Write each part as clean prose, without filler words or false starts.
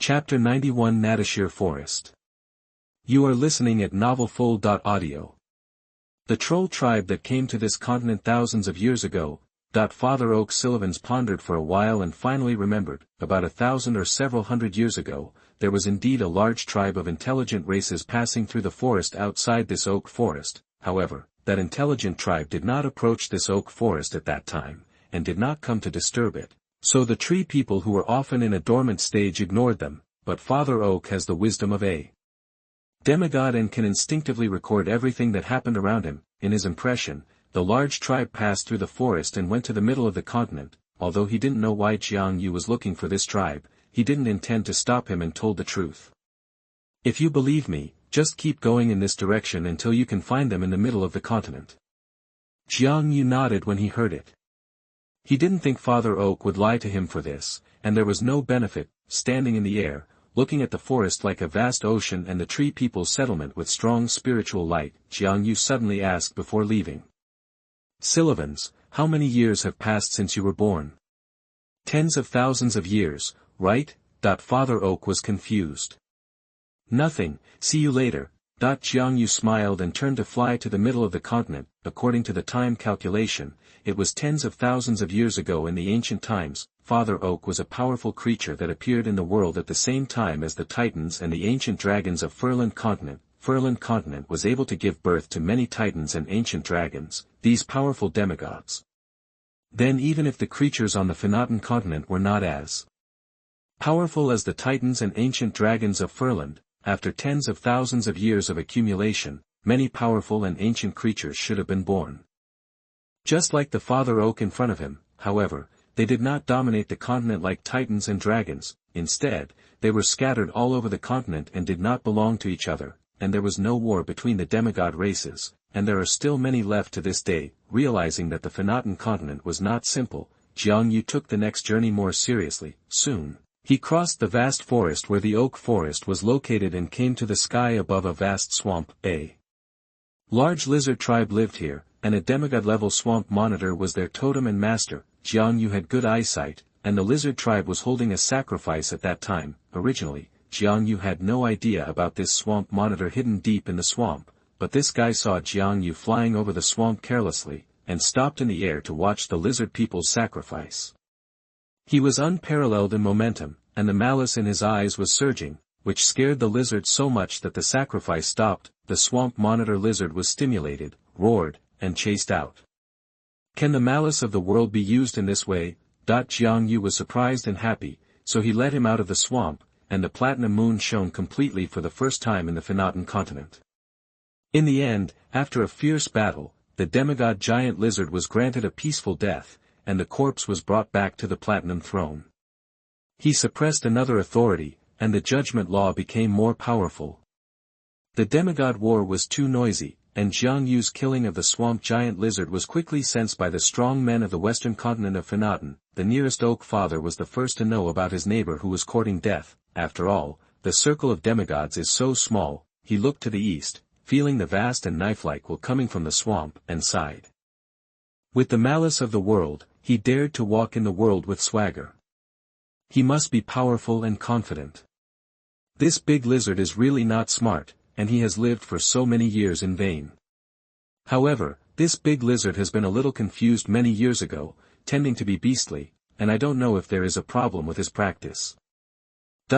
Chapter 91 Nadashir Forest. You are listening at novelfull.audio. The troll tribe that came to this continent thousands of years ago. Father Oak Sullivans pondered for a while and finally remembered, about 1,000 or several hundred years ago, there was indeed a large tribe of intelligent races passing through the forest outside this oak forest. However, that intelligent tribe did not approach this oak forest at that time, and did not come to disturb it. So the tree people who were often in a dormant stage ignored them, but Father Oak has the wisdom of a demigod and can instinctively record everything that happened around him. In his impression, the large tribe passed through the forest and went to the middle of the continent. Although he didn't know why Xiangyu was looking for this tribe, he didn't intend to stop him and told the truth. If you believe me, just keep going in this direction until you can find them in the middle of the continent. Xiangyu nodded when he heard it. He didn't think Father Oak would lie to him for this, and there was no benefit, standing in the air, looking at the forest like a vast ocean and the tree people's settlement with strong spiritual light. Xiangyu suddenly asked before leaving. Sullivans, how many years have passed since you were born? Tens of thousands of years, right? Father Oak was confused. Nothing, see you later. Xiangyu smiled and turned to fly to the middle of the continent. According to the time calculation, it was tens of thousands of years ago in the ancient times. Father Oak was a powerful creature that appeared in the world at the same time as the Titans and the ancient dragons of Furland Continent. Furland Continent was able to give birth to many Titans and ancient dragons, these powerful demigods. Then even if the creatures on the Furland Continent were not as powerful as the Titans and ancient dragons of Furland, after tens of thousands of years of accumulation, many powerful and ancient creatures should have been born. Just like the Father Oak in front of him, however, they did not dominate the continent like Titans and dragons. Instead, they were scattered all over the continent and did not belong to each other, and there was no war between the demigod races, and there are still many left to this day. Realizing that the Furland Continent was not simple, Xiangyu took the next journey more seriously. Soon, he crossed the vast forest where the oak forest was located and came to the sky above a vast swamp. A large lizard tribe lived here, and a demigod-level swamp monitor was their totem and master. Xiangyu had good eyesight, and the lizard tribe was holding a sacrifice at that time. Originally, Xiangyu had no idea about this swamp monitor hidden deep in the swamp, but this guy saw Xiangyu flying over the swamp carelessly, and stopped in the air to watch the lizard people's sacrifice. He was unparalleled in momentum, and the malice in his eyes was surging, which scared the lizard so much that the sacrifice stopped. The swamp monitor lizard was stimulated, roared, and chased out. Can the malice of the world be used in this way? Xiangyu was surprised and happy, so he let him out of the swamp, and the platinum moon shone completely for the first time in the Furland Continent. In the end, after a fierce battle, the demigod giant lizard was granted a peaceful death, and the corpse was brought back to the platinum throne. He suppressed another authority, and the judgment law became more powerful. The demigod war was too noisy, and Xiangyu's killing of the swamp giant lizard was quickly sensed by the strong men of the western continent of Furland. The nearest oak father was the first to know about his neighbor who was courting death. After all, the circle of demigods is so small. He looked to the east, feeling the vast and knife-like will coming from the swamp, and sighed. With the malice of the world, he dared to walk in the world with swagger. He must be powerful and confident. This big lizard is really not smart, and he has lived for so many years in vain. However, this big lizard has been a little confused many years ago, tending to be beastly, and I don't know if there is a problem with his practice.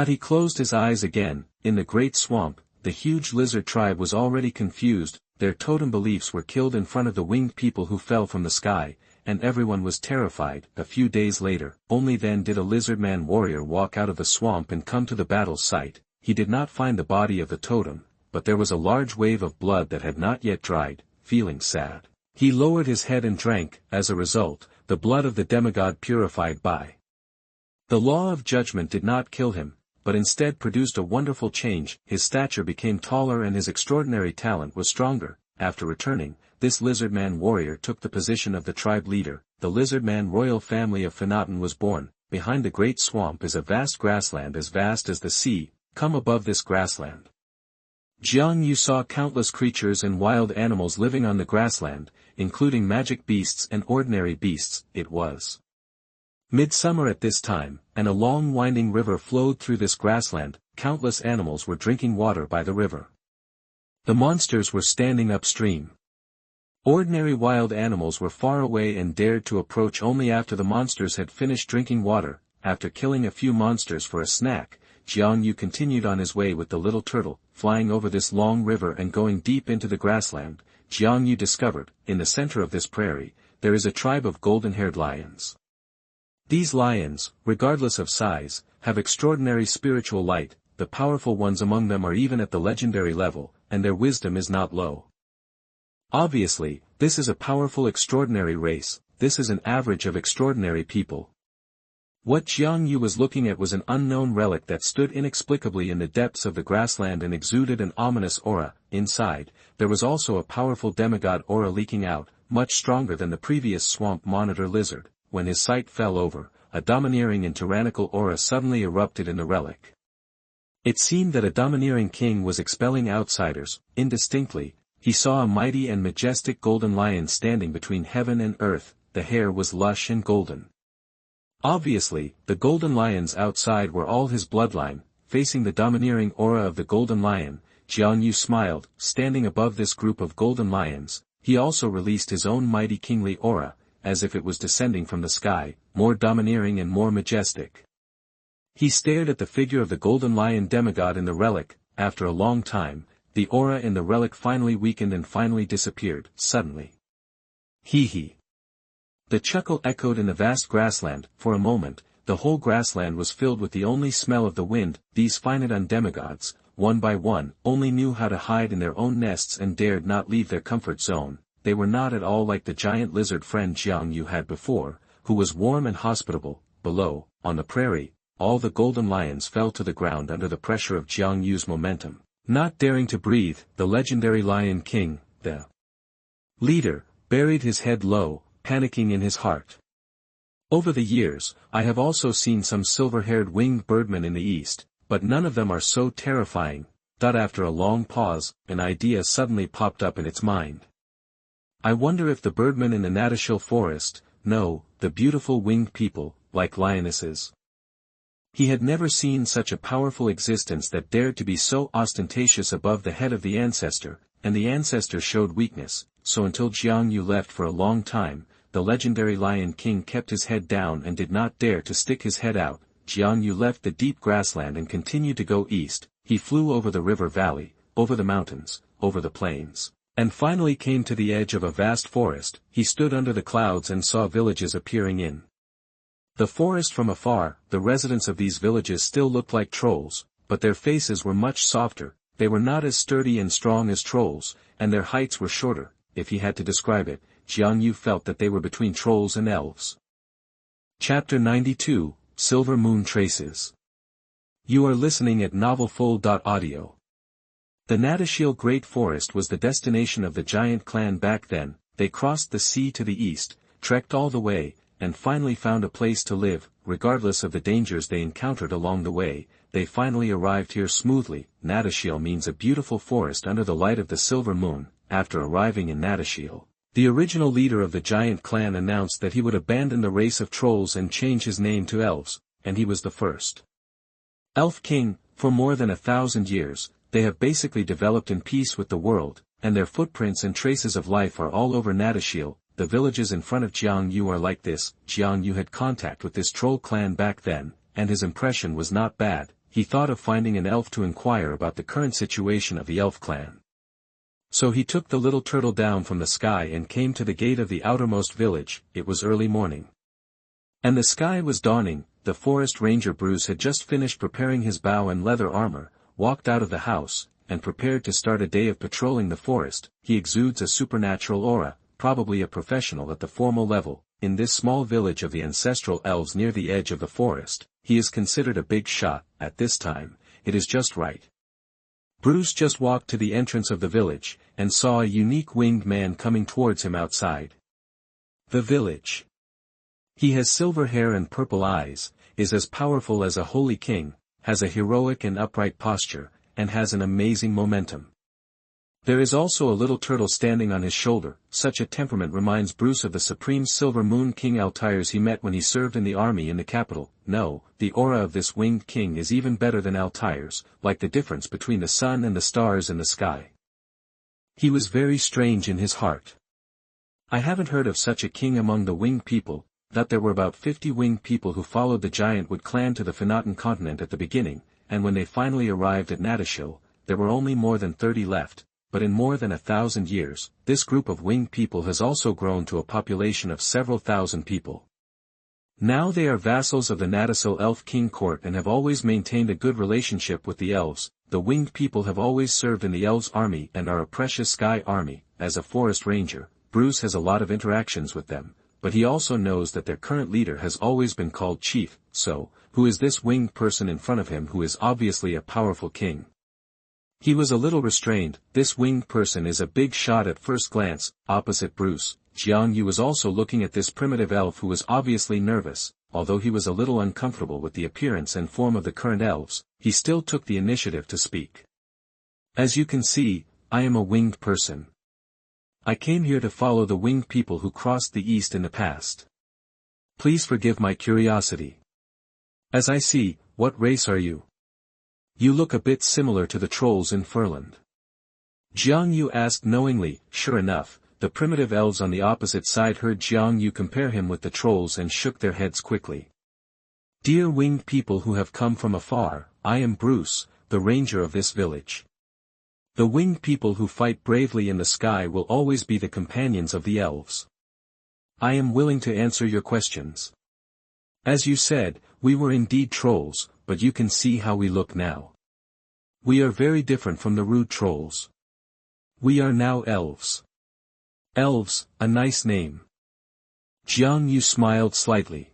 He closed his eyes again. In the great swamp, the huge lizard tribe was already confused. Their totem beliefs were killed in front of the winged people who fell from the sky, and everyone was terrified. A few days later, only then did a lizardman warrior walk out of the swamp and come to the battle site. He did not find the body of the totem, but there was a large wave of blood that had not yet dried. Feeling sad, he lowered his head and drank. As a result, the blood of the demigod purified by the law of judgment did not kill him, but instead produced a wonderful change. His stature became taller and his extraordinary talent was stronger. After returning, this lizardman warrior took the position of the tribe leader. The lizardman royal family of Furland was born. Behind the great swamp is a vast grassland as vast as the sea. Come above this grassland. Xiangyu saw countless creatures and wild animals living on the grassland, including magic beasts and ordinary beasts. It was Midsummer at this time, and a long winding river flowed through this grassland. Countless animals were drinking water by the river. The monsters were standing upstream. Ordinary wild animals were far away and dared to approach only after the monsters had finished drinking water. After killing a few monsters for a snack, Xiangyu continued on his way with the little turtle, flying over this long river and going deep into the grassland. Xiangyu discovered, in the center of this prairie, there is a tribe of golden-haired lions. These lions, regardless of size, have extraordinary spiritual light. The powerful ones among them are even at the legendary level, and their wisdom is not low. Obviously, this is a powerful extraordinary race. This is an average of extraordinary people. What Xiangyu was looking at was an unknown relic that stood inexplicably in the depths of the grassland and exuded an ominous aura. Inside, there was also a powerful demigod aura leaking out, much stronger than the previous swamp monitor lizard. When his sight fell over, a domineering and tyrannical aura suddenly erupted in the relic. It seemed that a domineering king was expelling outsiders. Indistinctly, he saw a mighty and majestic golden lion standing between heaven and earth. The hair was lush and golden. Obviously, the golden lions outside were all his bloodline. Facing the domineering aura of the golden lion, Xiangyu smiled. Standing above this group of golden lions, he also released his own mighty kingly aura, as if it was descending from the sky, more domineering and more majestic. He stared at the figure of the golden lion demigod in the relic. After a long time, the aura in the relic finally weakened and finally disappeared, suddenly. Hee hee. The chuckle echoed in the vast grassland. For a moment, the whole grassland was filled with the only smell of the wind. These Finodon demigods, one by one, only knew how to hide in their own nests and dared not leave their comfort zone. They were not at all like the giant lizard friend Xiangyu had before, who was warm and hospitable. Below, on the prairie, all the golden lions fell to the ground under the pressure of Xiangyu's momentum. Not daring to breathe, the legendary Lion King, the leader, buried his head low, panicking in his heart. Over the years, I have also seen some silver-haired winged birdmen in the east, but none of them are so terrifying. After a long pause, an idea suddenly popped up in its mind. I wonder if the birdmen in the Nadashir forest know the beautiful winged people, like lionesses. He had never seen such a powerful existence that dared to be so ostentatious above the head of the ancestor, and the ancestor showed weakness, so until Xiangyu left for a long time, the legendary Lion King kept his head down and did not dare to stick his head out. Xiangyu left the deep grassland and continued to go east. He flew over the river valley, over the mountains, over the plains, and finally came to the edge of a vast forest. He stood under the clouds and saw villages appearing in the forest from afar. The residents of these villages still looked like trolls, but their faces were much softer. They were not as sturdy and strong as trolls, and their heights were shorter. If he had to describe it, Xiangyu felt that they were between trolls and elves. Chapter 92, Silver Moon Traces. You are listening at novelfull.audio. The Nadashir Great Forest was the destination of the giant clan back then. They crossed the sea to the east, trekked all the way, and finally found a place to live. Regardless of the dangers they encountered along the way, they finally arrived here smoothly. Nadashir means a beautiful forest under the light of the silver moon. After arriving in Nadashir, the original leader of the giant clan announced that he would abandon the race of trolls and change his name to elves, and he was the first elf king. For more than 1,000 years, they have basically developed in peace with the world, and their footprints and traces of life are all over Nadashir. The villages in front of Xiangyu are like this. Xiangyu had contact with this troll clan back then, and his impression was not bad. He thought of finding an elf to inquire about the current situation of the elf clan. So he took the little turtle down from the sky and came to the gate of the outermost village. It was early morning, and the sky was dawning. The forest ranger Bruce had just finished preparing his bow and leather armor, walked out of the house, and prepared to start a day of patrolling the forest. He exudes a supernatural aura, probably a professional at the formal level. In this small village of the ancestral elves near the edge of the forest, he is considered a big shot. At this time, it is just right. Bruce just walked to the entrance of the village, and saw a unique winged man coming towards him outside the village. He has silver hair and purple eyes, is as powerful as a holy king, has a heroic and upright posture, and has an amazing momentum. There is also a little turtle standing on his shoulder. Such a temperament reminds Bruce of the supreme Silver Moon King Altairs he met when he served in the army in the capital. No, the aura of this winged king is even better than Altairs, like the difference between the sun and the stars in the sky. He was very strange in his heart. I haven't heard of such a king among the winged people, that there were about 50 winged people who followed the giant wood clan to the Phoenician continent at the beginning, and when they finally arrived at Nadashir, there were only more than 30 left. But in more than 1,000 years, this group of winged people has also grown to a population of several thousand people. Now they are vassals of the Nadashir Elf King Court and have always maintained a good relationship with the elves. The winged people have always served in the elves' army and are a precious sky army. As a forest ranger, Bruce has a lot of interactions with them, but he also knows that their current leader has always been called Chief. So, who is this winged person in front of him who is obviously a powerful king? He was a little restrained. This winged person is a big shot at first glance. Opposite Bruce, Xianyu was also looking at this primitive elf who was obviously nervous. Although he was a little uncomfortable with the appearance and form of the current elves, he still took the initiative to speak. As you can see, I am a winged person. I came here to follow the winged people who crossed the east in the past. Please forgive my curiosity. As I see, what race are you? You look a bit similar to the trolls in Furland. Jiang Yu asked knowingly. Sure enough, the primitive elves on the opposite side heard Jiang Yu compare him with the trolls and shook their heads quickly. Dear winged people who have come from afar, I am Bruce, the ranger of this village. The winged people who fight bravely in the sky will always be the companions of the elves. I am willing to answer your questions. As you said, we were indeed trolls, but you can see how we look now. We are very different from the rude trolls. We are now elves. Elves, a nice name. Jiang Yu smiled slightly.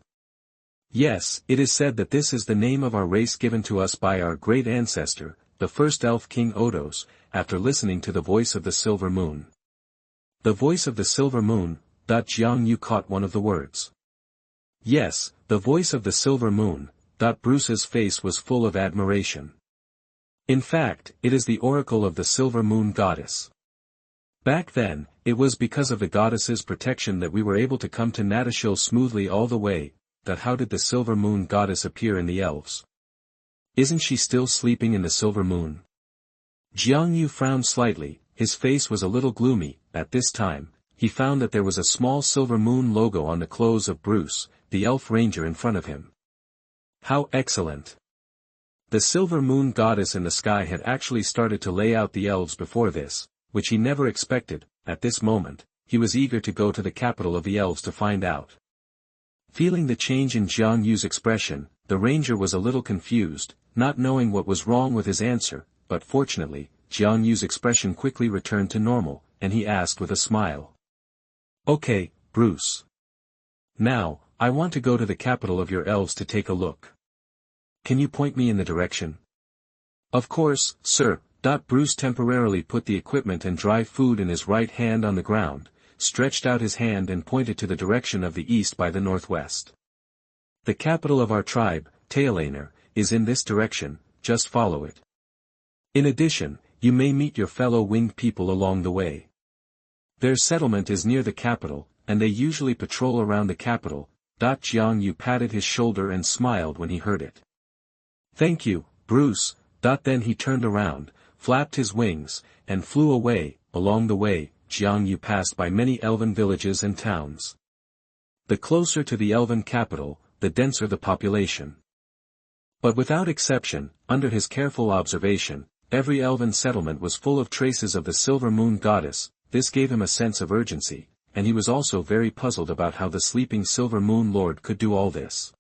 Yes, it is said that this is the name of our race given to us by our great ancestor, the first elf king Odos, after listening to the voice of the silver moon. The voice of the silver moon. Jiang Yu caught one of the words. Yes, the voice of the silver moon. Bruce's face was full of admiration. In fact, it is the oracle of the silver moon goddess. Back then, it was because of the goddess's protection that we were able to come to Nadashir smoothly all the way. How did the silver moon goddess appear in the elves? Isn't she still sleeping in the silver moon? Jiang Yu frowned slightly. His face was a little gloomy. At this time, he found that there was a small silver moon logo on the clothes of Bruce, the elf ranger in front of him. How excellent! The silver moon goddess in the sky had actually started to lay out the elves before this, which he never expected. At this moment, he was eager to go to the capital of the elves to find out. Feeling the change in Jiang Yu's expression, the ranger was a little confused, not knowing what was wrong with his answer, but fortunately, Jiang Yu's expression quickly returned to normal, and he asked with a smile. Okay, Bruce. Now, I want to go to the capital of your elves to take a look. Can you point me in the direction? Of course, sir. Bruce temporarily put the equipment and dry food in his right hand on the ground, stretched out his hand and pointed to the direction of the east by the northwest. The capital of our tribe, Yilaner, is in this direction. Just follow it. In addition, you may meet your fellow winged people along the way. Their settlement is near the capital, and they usually patrol around the capital. Jiang Yu patted his shoulder and smiled when he heard it. Thank you, Bruce. Then he turned around, flapped his wings, and flew away. Along the way, Jiang Yu passed by many elven villages and towns. The closer to the elven capital, the denser the population. But without exception, under his careful observation, every elven settlement was full of traces of the silver moon goddess. This gave him a sense of urgency, and he was also very puzzled about how the sleeping silver moon lord could do all this.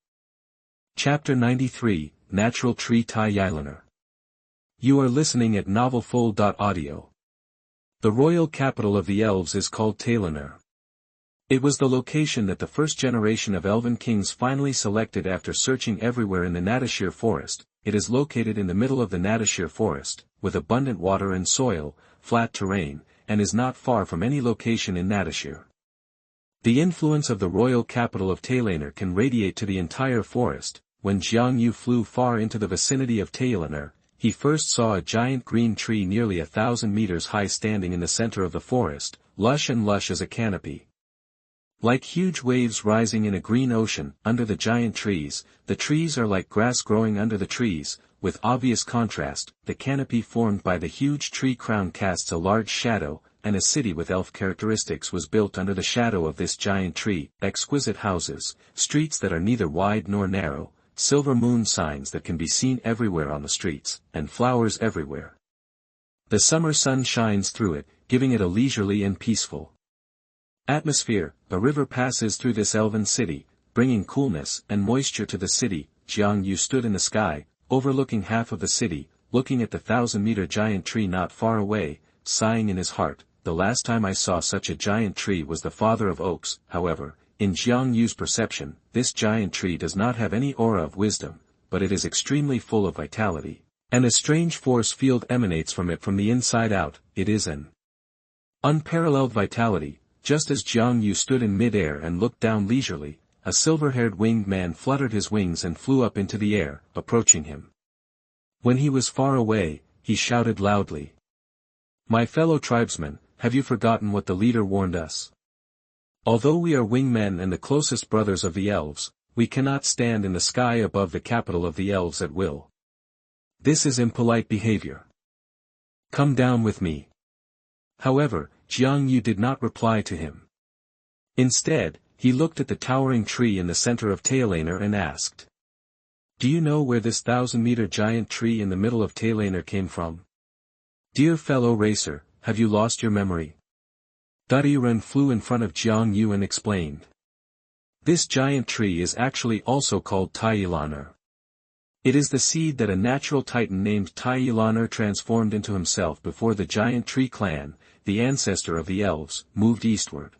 Chapter 93, Natural Tree Tai Yilaner. You are listening at novelfull.audio. The royal capital of the elves is called Yilaner. It was the location that the first generation of elven kings finally selected after searching everywhere in the Nadashir forest. It is located in the middle of the Nadashir forest, with abundant water and soil, flat terrain, and is not far from any location in Nadashir. The influence of the royal capital of Yilaner can radiate to the entire forest. When Jiang Yu flew far into the vicinity of Yilaner, he first saw a giant green tree nearly 1,000 meters high standing in the center of the forest, lush as a canopy. Like huge waves rising in a green ocean, under the giant trees, the trees are like grass growing under the trees. With obvious contrast, the canopy formed by the huge tree crown casts a large shadow, and a city with elf characteristics was built under the shadow of this giant tree, exquisite houses, streets that are neither wide nor narrow, silver moon signs that can be seen everywhere on the streets, and flowers everywhere. The summer sun shines through it, giving it a leisurely and peaceful atmosphere. A river passes through this elven city, bringing coolness and moisture to the city. Xiangyu stood in the sky, overlooking half of the city, looking at the 1,000-meter giant tree not far away, sighing in his heart. The last time I saw such a giant tree was the father of oaks. However, in Xiangyu's perception, this giant tree does not have any aura of wisdom, but it is extremely full of vitality, and a strange force field emanates from it from the inside out. It is an unparalleled vitality. Just as Xiangyu stood in mid-air and looked down leisurely, a silver-haired winged man fluttered his wings and flew up into the air, approaching him. When he was far away, he shouted loudly, "My fellow tribesmen, have you forgotten what the leader warned us? Although we are wingmen and the closest brothers of the elves, we cannot stand in the sky above the capital of the elves at will. This is impolite behavior. Come down with me." However, Xiangyu did not reply to him. Instead, he looked at the towering tree in the center of Yilaner and asked, "Do you know where this 1,000-meter giant tree in the middle of Yilaner came from? Dear fellow racer, have you lost your memory?" Siren flew in front of Xiangyu and explained. This giant tree is actually also called Yilaner. It is the seed that a natural titan named Yilaner transformed into himself before the giant tree clan, the ancestor of the elves, moved eastward.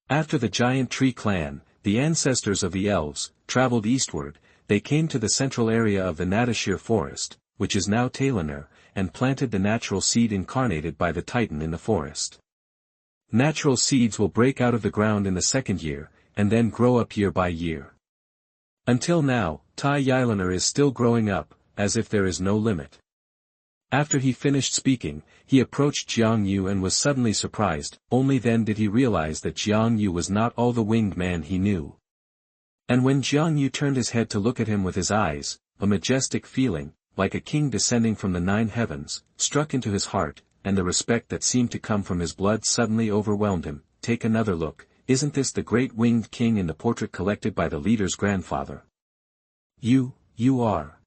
After the giant tree clan, the ancestors of the elves, traveled eastward. They came to the central area of the Nadashir forest, which is now Yilaner, and planted the natural seed incarnated by the titan in the forest. Natural seeds will break out of the ground in the second year, and then grow up year by year. Until now, Yilaner is still growing up, as if there is no limit. After he finished speaking, he approached Xiangyu and was suddenly surprised. Only then did he realize that Xiangyu was not all the winged man he knew. And when Xiangyu turned his head to look at him with his eyes, a majestic feeling, like a king descending from the 9 heavens, struck into his heart, and the respect that seemed to come from his blood suddenly overwhelmed him. Take another look, isn't this the great winged king in the portrait collected by the leader's grandfather? You are.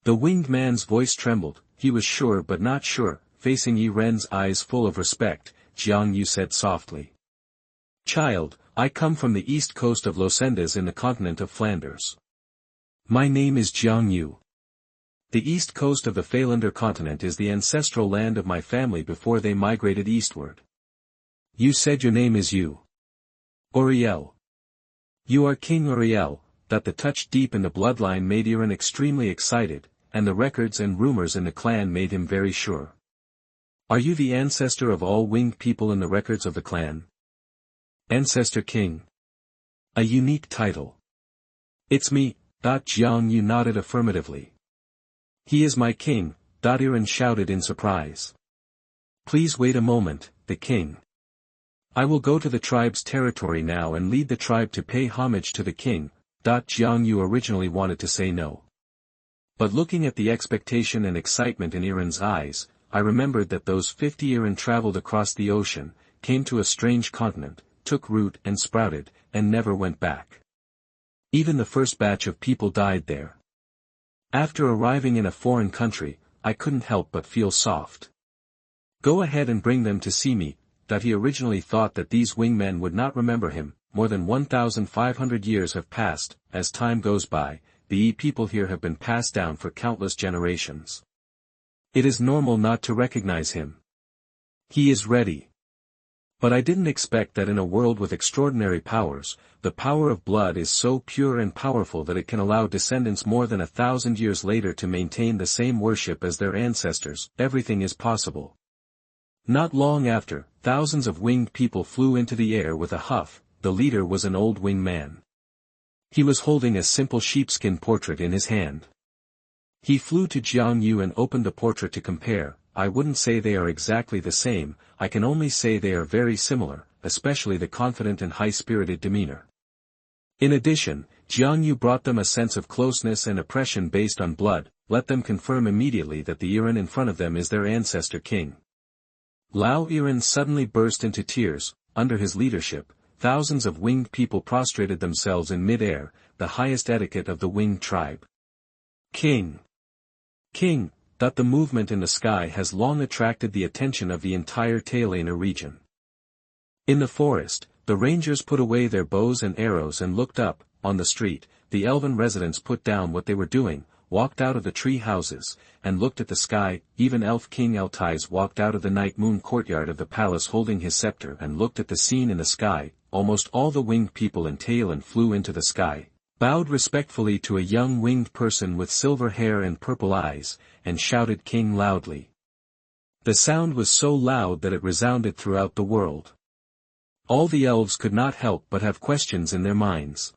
The winged man's voice trembled. He was sure but not sure. Facing Yiren's eyes full of respect, Xiangyu said softly, "Child, I come from the east coast of Losendes in the continent of Flanders. My name is Xiangyu. The east coast of the Phaelander continent is the ancestral land of my family before they migrated eastward." "You said your name is you. Uriel. You are King Uriel." That the touch deep in the bloodline made Yiren extremely excited, and the records and rumors in the clan made him very sure. "Are you the ancestor of all winged people in the records of the clan?" "Ancestor King. A unique title." "It's me." Jiangyu nodded affirmatively. "He is my king," Yiren shouted in surprise. "Please wait a moment, the king. I will go to the tribe's territory now and lead the tribe to pay homage to the king." Xiangyu originally wanted to say no. But looking at the expectation and excitement in Yiren's eyes, I remembered that those 50 Yiren traveled across the ocean, came to a strange continent, took root and sprouted, and never went back. Even the first batch of people died there. After arriving in a foreign country, I couldn't help but feel soft. Go ahead and bring them to see me. He originally thought that these wingmen would not remember him. More than 1,500 years have passed. As time goes by, the people here have been passed down for countless generations. It is normal not to recognize him. He is ready. But I didn't expect that in a world with extraordinary powers, the power of blood is so pure and powerful that it can allow descendants more than 1,000 years later to maintain the same worship as their ancestors. Everything is possible. Not long after, thousands of winged people flew into the air with a huff. The leader was an old winged man. He was holding a simple sheepskin portrait in his hand. He flew to Jiangyu and opened the portrait to compare. I wouldn't say they are exactly the same, I can only say they are very similar, especially the confident and high-spirited demeanor. In addition, Jiangyu brought them a sense of closeness and oppression based on blood, let them confirm immediately that the Yiren in front of them is their ancestor king. Lao Yiren suddenly burst into tears. Under his leadership, thousands of winged people prostrated themselves in mid-air, the highest etiquette of the winged tribe. King! King! The movement in the sky has long attracted the attention of the entire Yilaner region. In the forest, the rangers put away their bows and arrows and looked up. On the street, the elven residents put down what they were doing, walked out of the tree houses, and looked at the sky. Even Elf King Eltize walked out of the night moon courtyard of the palace holding his scepter and looked at the scene in the sky. Almost all the winged people in Yilaner flew into the sky, bowed respectfully to a young winged person with silver hair and purple eyes, and shouted "King" loudly. The sound was so loud that it resounded throughout the world. All the elves could not help but have questions in their minds.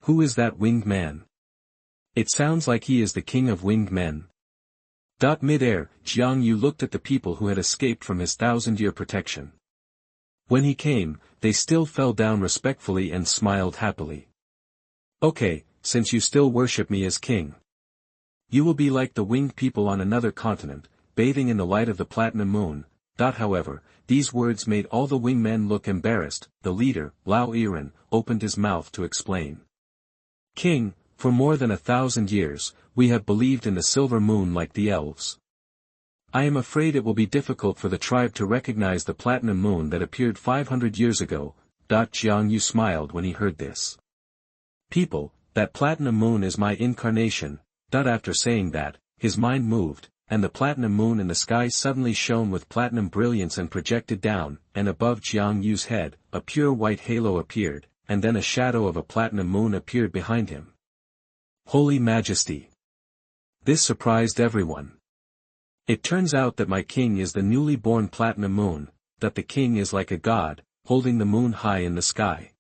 Who is that winged man? It sounds like he is the king of winged men. Mid-air, Jiangyu looked at the people who had escaped from his 1,000-year protection. When he came, they still fell down respectfully and smiled happily. Okay, since you still worship me as king. You will be like the winged people on another continent, bathing in the light of the platinum moon. However, these words made all the wingmen look embarrassed. The leader, Lao Yiren, opened his mouth to explain. King, for more than 1,000 years, we have believed in the silver moon like the elves. I am afraid it will be difficult for the tribe to recognize the platinum moon that appeared 500 years ago. Jiangyu smiled when he heard this. People, that platinum moon is my incarnation. After saying that, his mind moved, and the platinum moon in the sky suddenly shone with platinum brilliance and projected down, and above Jiangyu's head, a pure white halo appeared, and then a shadow of a platinum moon appeared behind him. Holy Majesty! This surprised everyone. It turns out that my king is the newly born platinum moon, that the king is like a god, holding the moon high in the sky.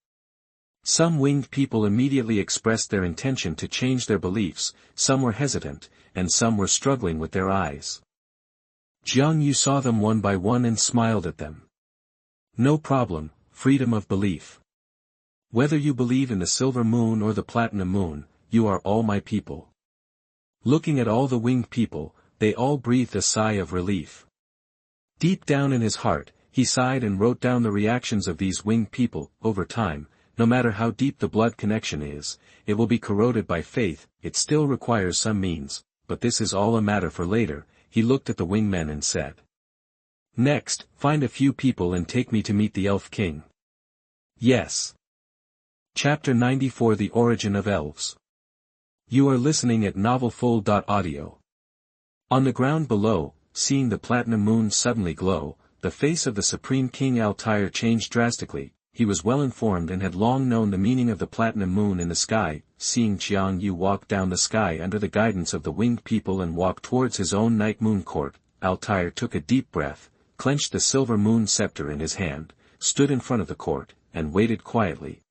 Some winged people immediately expressed their intention to change their beliefs, some were hesitant, and some were struggling with their eyes. Jiangyu saw them one by one and smiled at them. No problem, freedom of belief. Whether you believe in the silver moon or the platinum moon, you are all my people. Looking at all the winged people, they all breathed a sigh of relief. Deep down in his heart, he sighed and wrote down the reactions of these winged people. Over time, no matter how deep the blood connection is, it will be corroded by faith. It still requires some means, but this is all a matter for later. He looked at the wingmen and said. Next, find a few people and take me to meet the Elf King. Yes. Chapter 94 The Origin of Elves. You are listening at novelfull.audio. On the ground below, seeing the platinum moon suddenly glow, the face of the Supreme King Altair changed drastically. He was well informed and had long known the meaning of the platinum moon in the sky. Seeing Jiangyu walk down the sky under the guidance of the winged people and walk towards his own night moon court, Altair took a deep breath, clenched the silver moon scepter in his hand, stood in front of the court, and waited quietly.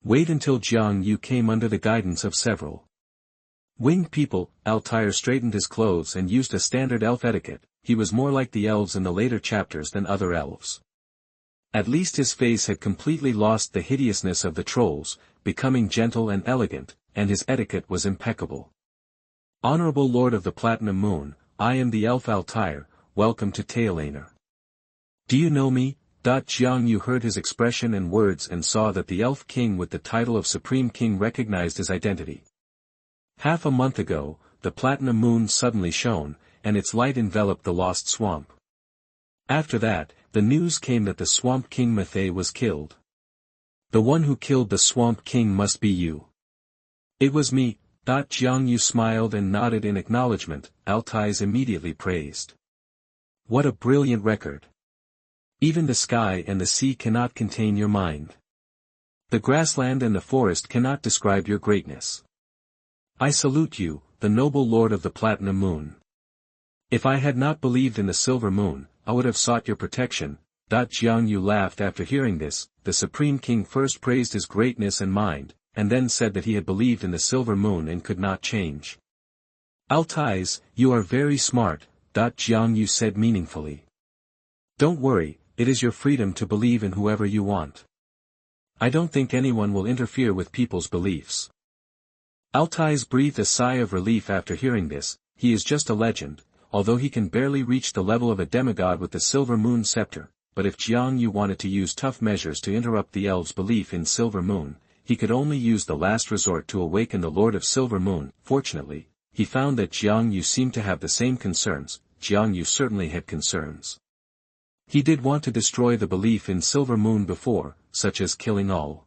Wait until Jiangyu came under the guidance of several winged people. Altair straightened his clothes and used a standard elf etiquette. He was more like the elves in the later chapters than other elves. At least his face had completely lost the hideousness of the trolls, becoming gentle and elegant, and his etiquette was impeccable. Honorable Lord of the Platinum Moon, I am the elf Altair, welcome to Yilaner. Do you know me? Jiangyu heard his expression and words and saw that the elf king with the title of Supreme King recognized his identity. Half a month ago, the platinum moon suddenly shone, and its light enveloped the lost swamp. After that, the news came that the Swamp King Mathay was killed. The one who killed the Swamp King must be you. It was me. Jiangyu smiled and nodded in acknowledgement. Altai's immediately praised. What a brilliant record. Even the sky and the sea cannot contain your mind. The grassland and the forest cannot describe your greatness. I salute you, the noble lord of the Platinum Moon. If I had not believed in the silver moon, I would have sought your protection. Jiangyu laughed after hearing this. The Supreme King first praised his greatness and mind, and then said that he had believed in the silver moon and could not change. Altais, you are very smart, Jiangyu said meaningfully. Don't worry, it is your freedom to believe in whoever you want. I don't think anyone will interfere with people's beliefs. Altais breathed a sigh of relief after hearing this. He is just a legend, although he can barely reach the level of a demigod with the Silver Moon scepter, but if Jiangyu wanted to use tough measures to interrupt the elves' belief in Silver Moon, he could only use the last resort to awaken the Lord of Silver Moon. Fortunately, he found that Jiangyu seemed to have the same concerns. Jiangyu certainly had concerns. He did want to destroy the belief in Silver Moon before, such as killing all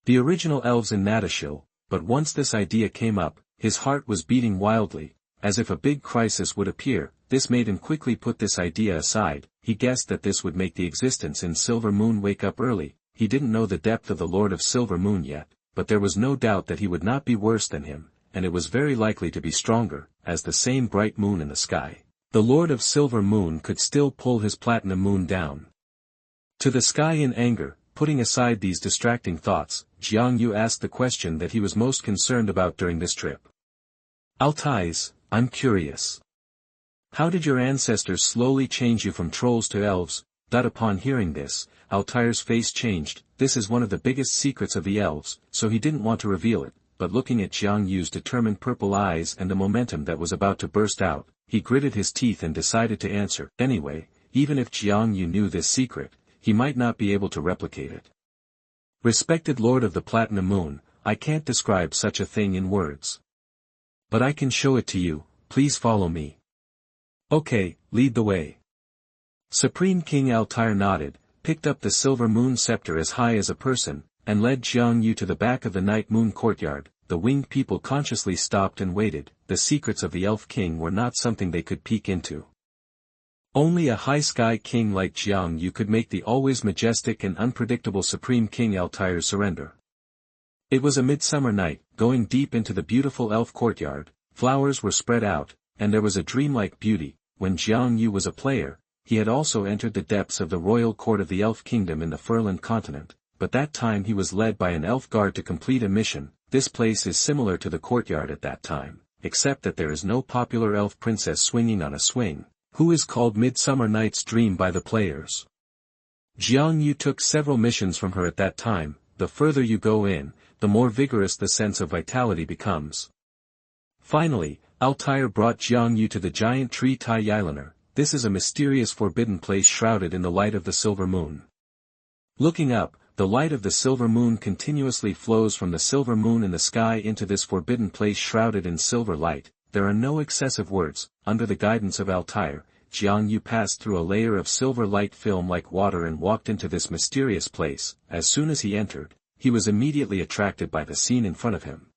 the original elves in Nadashir, but once this idea came up, his heart was beating wildly, as if a big crisis would appear. This made him quickly put this idea aside. He guessed that this would make the existence in Silver Moon wake up early. He didn't know the depth of the Lord of Silver Moon yet, but there was no doubt that he would not be worse than him, and it was very likely to be stronger, as the same bright moon in the sky. The Lord of Silver Moon could still pull his platinum moon down to the sky in anger. Putting aside these distracting thoughts, Jiangyu asked the question that he was most concerned about during this trip. Altais, I'm curious. How did your ancestors slowly change you from trolls to elves? Upon hearing this, Altair's face changed. This is one of the biggest secrets of the elves, so he didn't want to reveal it, but looking at Jiangyu's determined purple eyes and the momentum that was about to burst out, he gritted his teeth and decided to answer. Anyway, even if Jiangyu knew this secret, he might not be able to replicate it. Respected Lord of the Platinum Moon, I can't describe such a thing in words. But I can show it to you. Please follow me. Okay, lead the way. Supreme King Altair nodded, picked up the Silver Moon scepter as high as a person, and led Jiangyu to the back of the Night Moon courtyard. The winged people consciously stopped and waited. The secrets of the Elf King were not something they could peek into. Only a high sky king like Jiangyu could make the always majestic and unpredictable Supreme King Altair surrender. It was a midsummer night. Going deep into the beautiful elf courtyard, flowers were spread out, and there was a dreamlike beauty. When Jiangyu was a player, he had also entered the depths of the royal court of the Elf Kingdom in the Furland continent, but that time he was led by an elf guard to complete a mission. This place is similar to the courtyard at that time, except that there is no popular elf princess swinging on a swing, who is called Midsummer Night's Dream by the players. Jiangyu took several missions from her at that time. The further you go in, the more vigorous the sense of vitality becomes. Finally, Altair brought Jiangyu to the giant tree Tai Yilaner. This is a mysterious forbidden place shrouded in the light of the silver moon. Looking up, the light of the silver moon continuously flows from the silver moon in the sky into this forbidden place shrouded in silver light. There are no excessive words. Under the guidance of Altair, Jiangyu passed through a layer of silver light film like water and walked into this mysterious place. As soon as he entered, he was immediately attracted by the scene in front of him.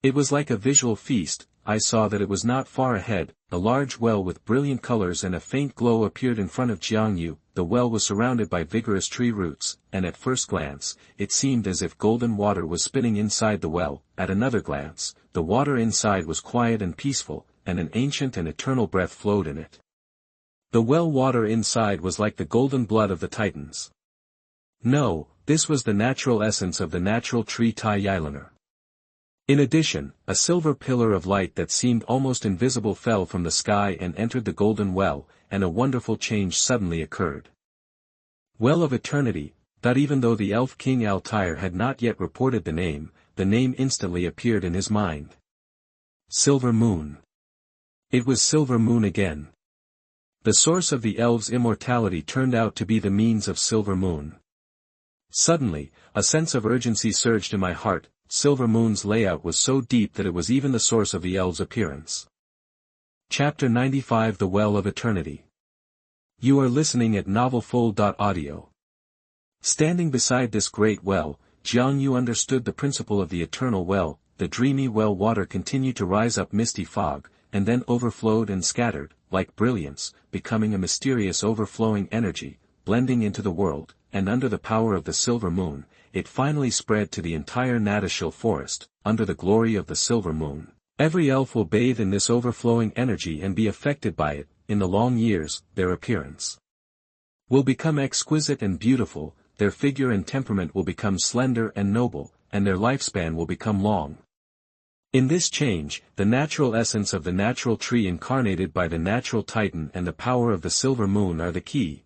It was like a visual feast. I saw that it was not far ahead. A large well with brilliant colors and a faint glow appeared in front of Jiangyu. The well was surrounded by vigorous tree roots, and at first glance, it seemed as if golden water was spinning inside the well. At another glance, the water inside was quiet and peaceful, and an ancient and eternal breath flowed in it. The well water inside was like the golden blood of the Titans. No, this was the natural essence of the natural tree Tai Yilaner. In addition, a silver pillar of light that seemed almost invisible fell from the sky and entered the golden well, and a wonderful change suddenly occurred. Well of Eternity. That even though the Elf King Altair had not yet reported the name instantly appeared in his mind. Silver Moon. It was Silver Moon again. The source of the elves' immortality turned out to be the means of Silver Moon. Suddenly, a sense of urgency surged in my heart. Silver Moon's layout was so deep that it was even the source of the elves' appearance. Chapter 95 The Well of Eternity. You are listening at novelfull.audio. Standing beside this great well, Jiangyu understood the principle of the eternal well. The dreamy well water continued to rise up misty fog, and then overflowed and scattered, like brilliance, becoming a mysterious overflowing energy, blending into the world, and under the power of the silver moon, it finally spread to the entire Nadashir forest. Under the glory of the silver moon, every elf will bathe in this overflowing energy and be affected by it. In the long years, their appearance will become exquisite and beautiful, their figure and temperament will become slender and noble, and their lifespan will become long. In this change, the natural essence of the natural tree incarnated by the natural Titan and the power of the silver moon are the key.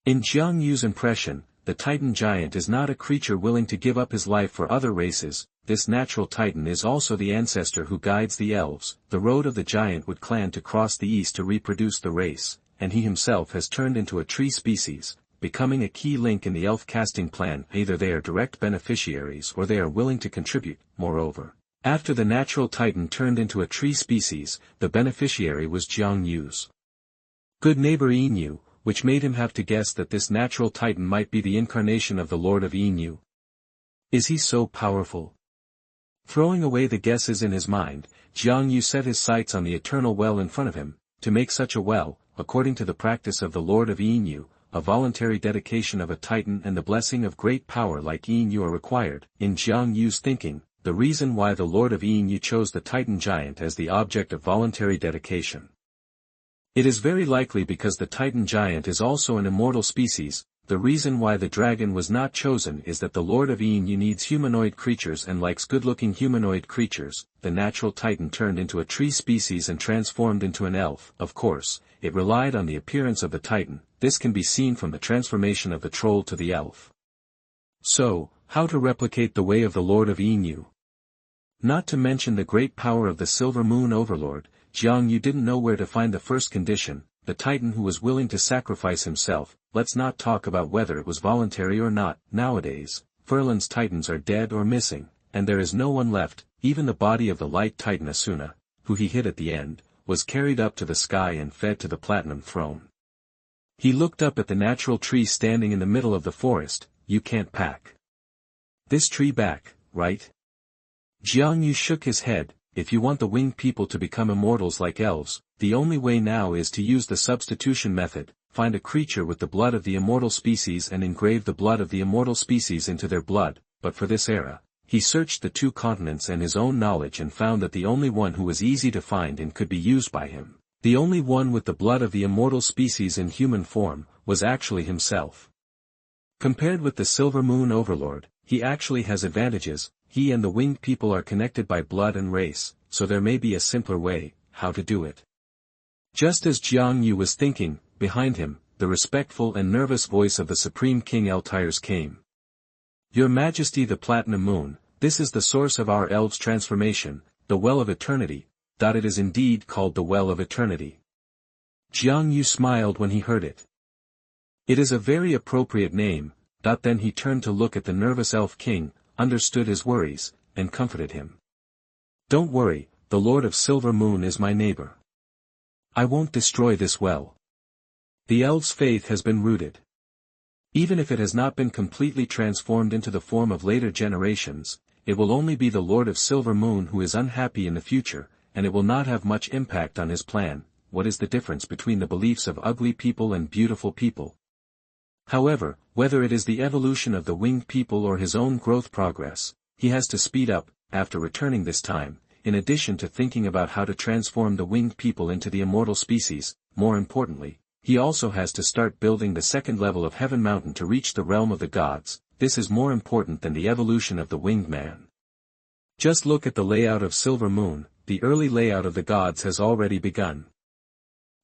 In Xiangyu's impression, the Titan giant is not a creature willing to give up his life for other races. This natural Titan is also the ancestor who guides the elves, the road of the giantwood clan to cross the east to reproduce the race, and he himself has turned into a tree species, becoming a key link in the elf casting plan. Either they are direct beneficiaries or they are willing to contribute. Moreover, after the natural Titan turned into a tree species, the beneficiary was Xiangyu's good neighbor Yinyu, which made him have to guess that this natural Titan might be the incarnation of the Lord of Yinyu. Is he so powerful? Throwing away the guesses in his mind, Xiangyu set his sights on the eternal well in front of him. To make such a well, according to the practice of the Lord of Yinyu, a voluntary dedication of a Titan and the blessing of great power like Yinyu are required. In Xiangyu's thinking, the reason why the Lord of Yinyu chose the Titan giant as the object of voluntary dedication. It is very likely because the Titan giant is also an immortal species. The reason why the dragon was not chosen is that the Lord of Yinyu needs humanoid creatures and likes good-looking humanoid creatures. The natural Titan turned into a tree species and transformed into an elf. Of course, it relied on the appearance of the Titan. This can be seen from the transformation of the troll to the elf. So, how to replicate the way of the Lord of Yinyu? Not to mention the great power of the Silver Moon Overlord, Xiangyu didn't know where to find the first condition, the Titan who was willing to sacrifice himself. Let's not talk about whether it was voluntary or not. Nowadays, Furlan's Titans are dead or missing, and there is no one left. Even the body of the light Titan Asuna, who he hid at the end, was carried up to the sky and fed to the platinum throne. He looked up at the natural tree standing in the middle of the forest. You can't pack this tree back, right? Xiangyu shook his head. If you want the winged people to become immortals like elves, the only way now is to use the substitution method. Find a creature with the blood of the immortal species and engrave the blood of the immortal species into their blood. But for this era, he searched the 2 continents and his own knowledge and found that the only one who was easy to find and could be used by him, the only one with the blood of the immortal species in human form, was actually himself. Compared with the Silver Moon Overlord, he actually has advantages. He and the winged people are connected by blood and race, so there may be a simpler way. How to do it? Just as Xiangyu was thinking, behind him, the respectful and nervous voice of the Supreme King Eltires came. Your Majesty the Platinum Moon, this is the source of our elves' transformation, the Well of Eternity. It is indeed called the Well of Eternity. Xiangyu smiled when he heard it. It is a very appropriate name. Then he turned to look at the nervous elf king, understood his worries, and comforted him. Don't worry, the Lord of Silver Moon is my neighbor. I won't destroy this well. The elves' faith has been rooted. Even if it has not been completely transformed into the form of later generations, it will only be the Lord of Silver Moon who is unhappy in the future, and it will not have much impact on his plan. What is the difference between the beliefs of ugly people and beautiful people? However, whether it is the evolution of the winged people or his own growth progress, he has to speed up. After returning this time, in addition to thinking about how to transform the winged people into the immortal species, more importantly, he also has to start building the second level of Heaven Mountain to reach the realm of the gods. This is more important than the evolution of the winged man. Just look at the layout of Silver Moon. The early layout of the gods has already begun.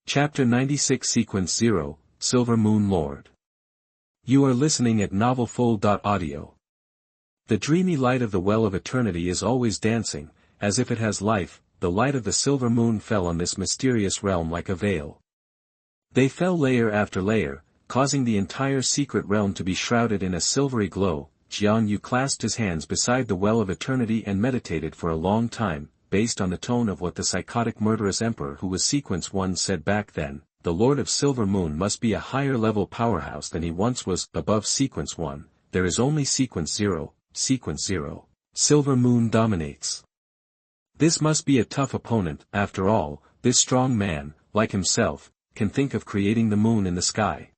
Chapter 96 Sequence 0, Silver Moon Lord. You are listening at novelfull.audio. The dreamy light of the Well of Eternity is always dancing, as if it has life. The light of the Silver Moon fell on this mysterious realm like a veil. They fell layer after layer, causing the entire secret realm to be shrouded in a silvery glow. Xiangyu clasped his hands beside the Well of Eternity and meditated for a long time, based on the tone of what the psychotic murderous emperor who was Sequence 1 said back then. The Lord of Silver Moon must be a higher-level powerhouse than he once was. Above Sequence 1, there is only Sequence 0. Sequence 0. Silver Moon dominates. This must be a tough opponent. After all, this strong man, like himself, can think of creating the moon in the sky.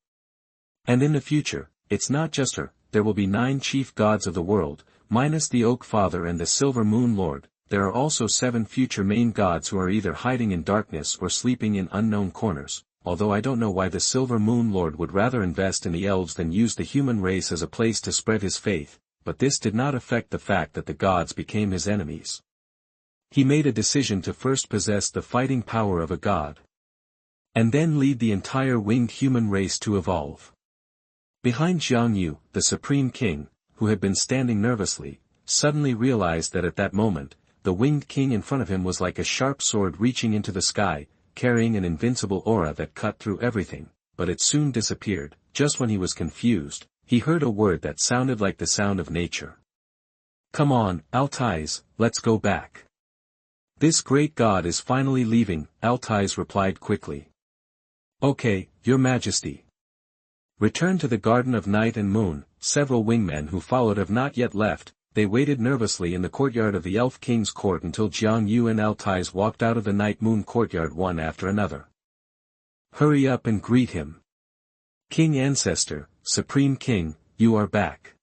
And in the future, it's not just her. There will be 9 chief gods of the world, minus the Oak Father and the Silver Moon Lord. There are also 7 future main gods who are either hiding in darkness or sleeping in unknown corners. Although I don't know why the Silver Moon Lord would rather invest in the elves than use the human race as a place to spread his faith, but this did not affect the fact that the gods became his enemies. He made a decision to first possess the fighting power of a god. And then lead the entire winged human race to evolve. Behind Xiangyu, the Supreme King, who had been standing nervously, suddenly realized that at that moment, the winged king in front of him was like a sharp sword reaching into the sky, carrying an invincible aura that cut through everything, but it soon disappeared. Just when he was confused, he heard a word that sounded like the sound of nature. "Come on, Altais, let's go back. This great god is finally leaving," Altais replied quickly. "Okay, your majesty." Return to the Garden of Night and Moon. Several wingmen who followed have not yet left. They waited nervously in the courtyard of the Elf King's court until Xiangyu and Altais walked out of the Night Moon courtyard one after another. "Hurry up and greet him. King Ancestor, Supreme King, you are back."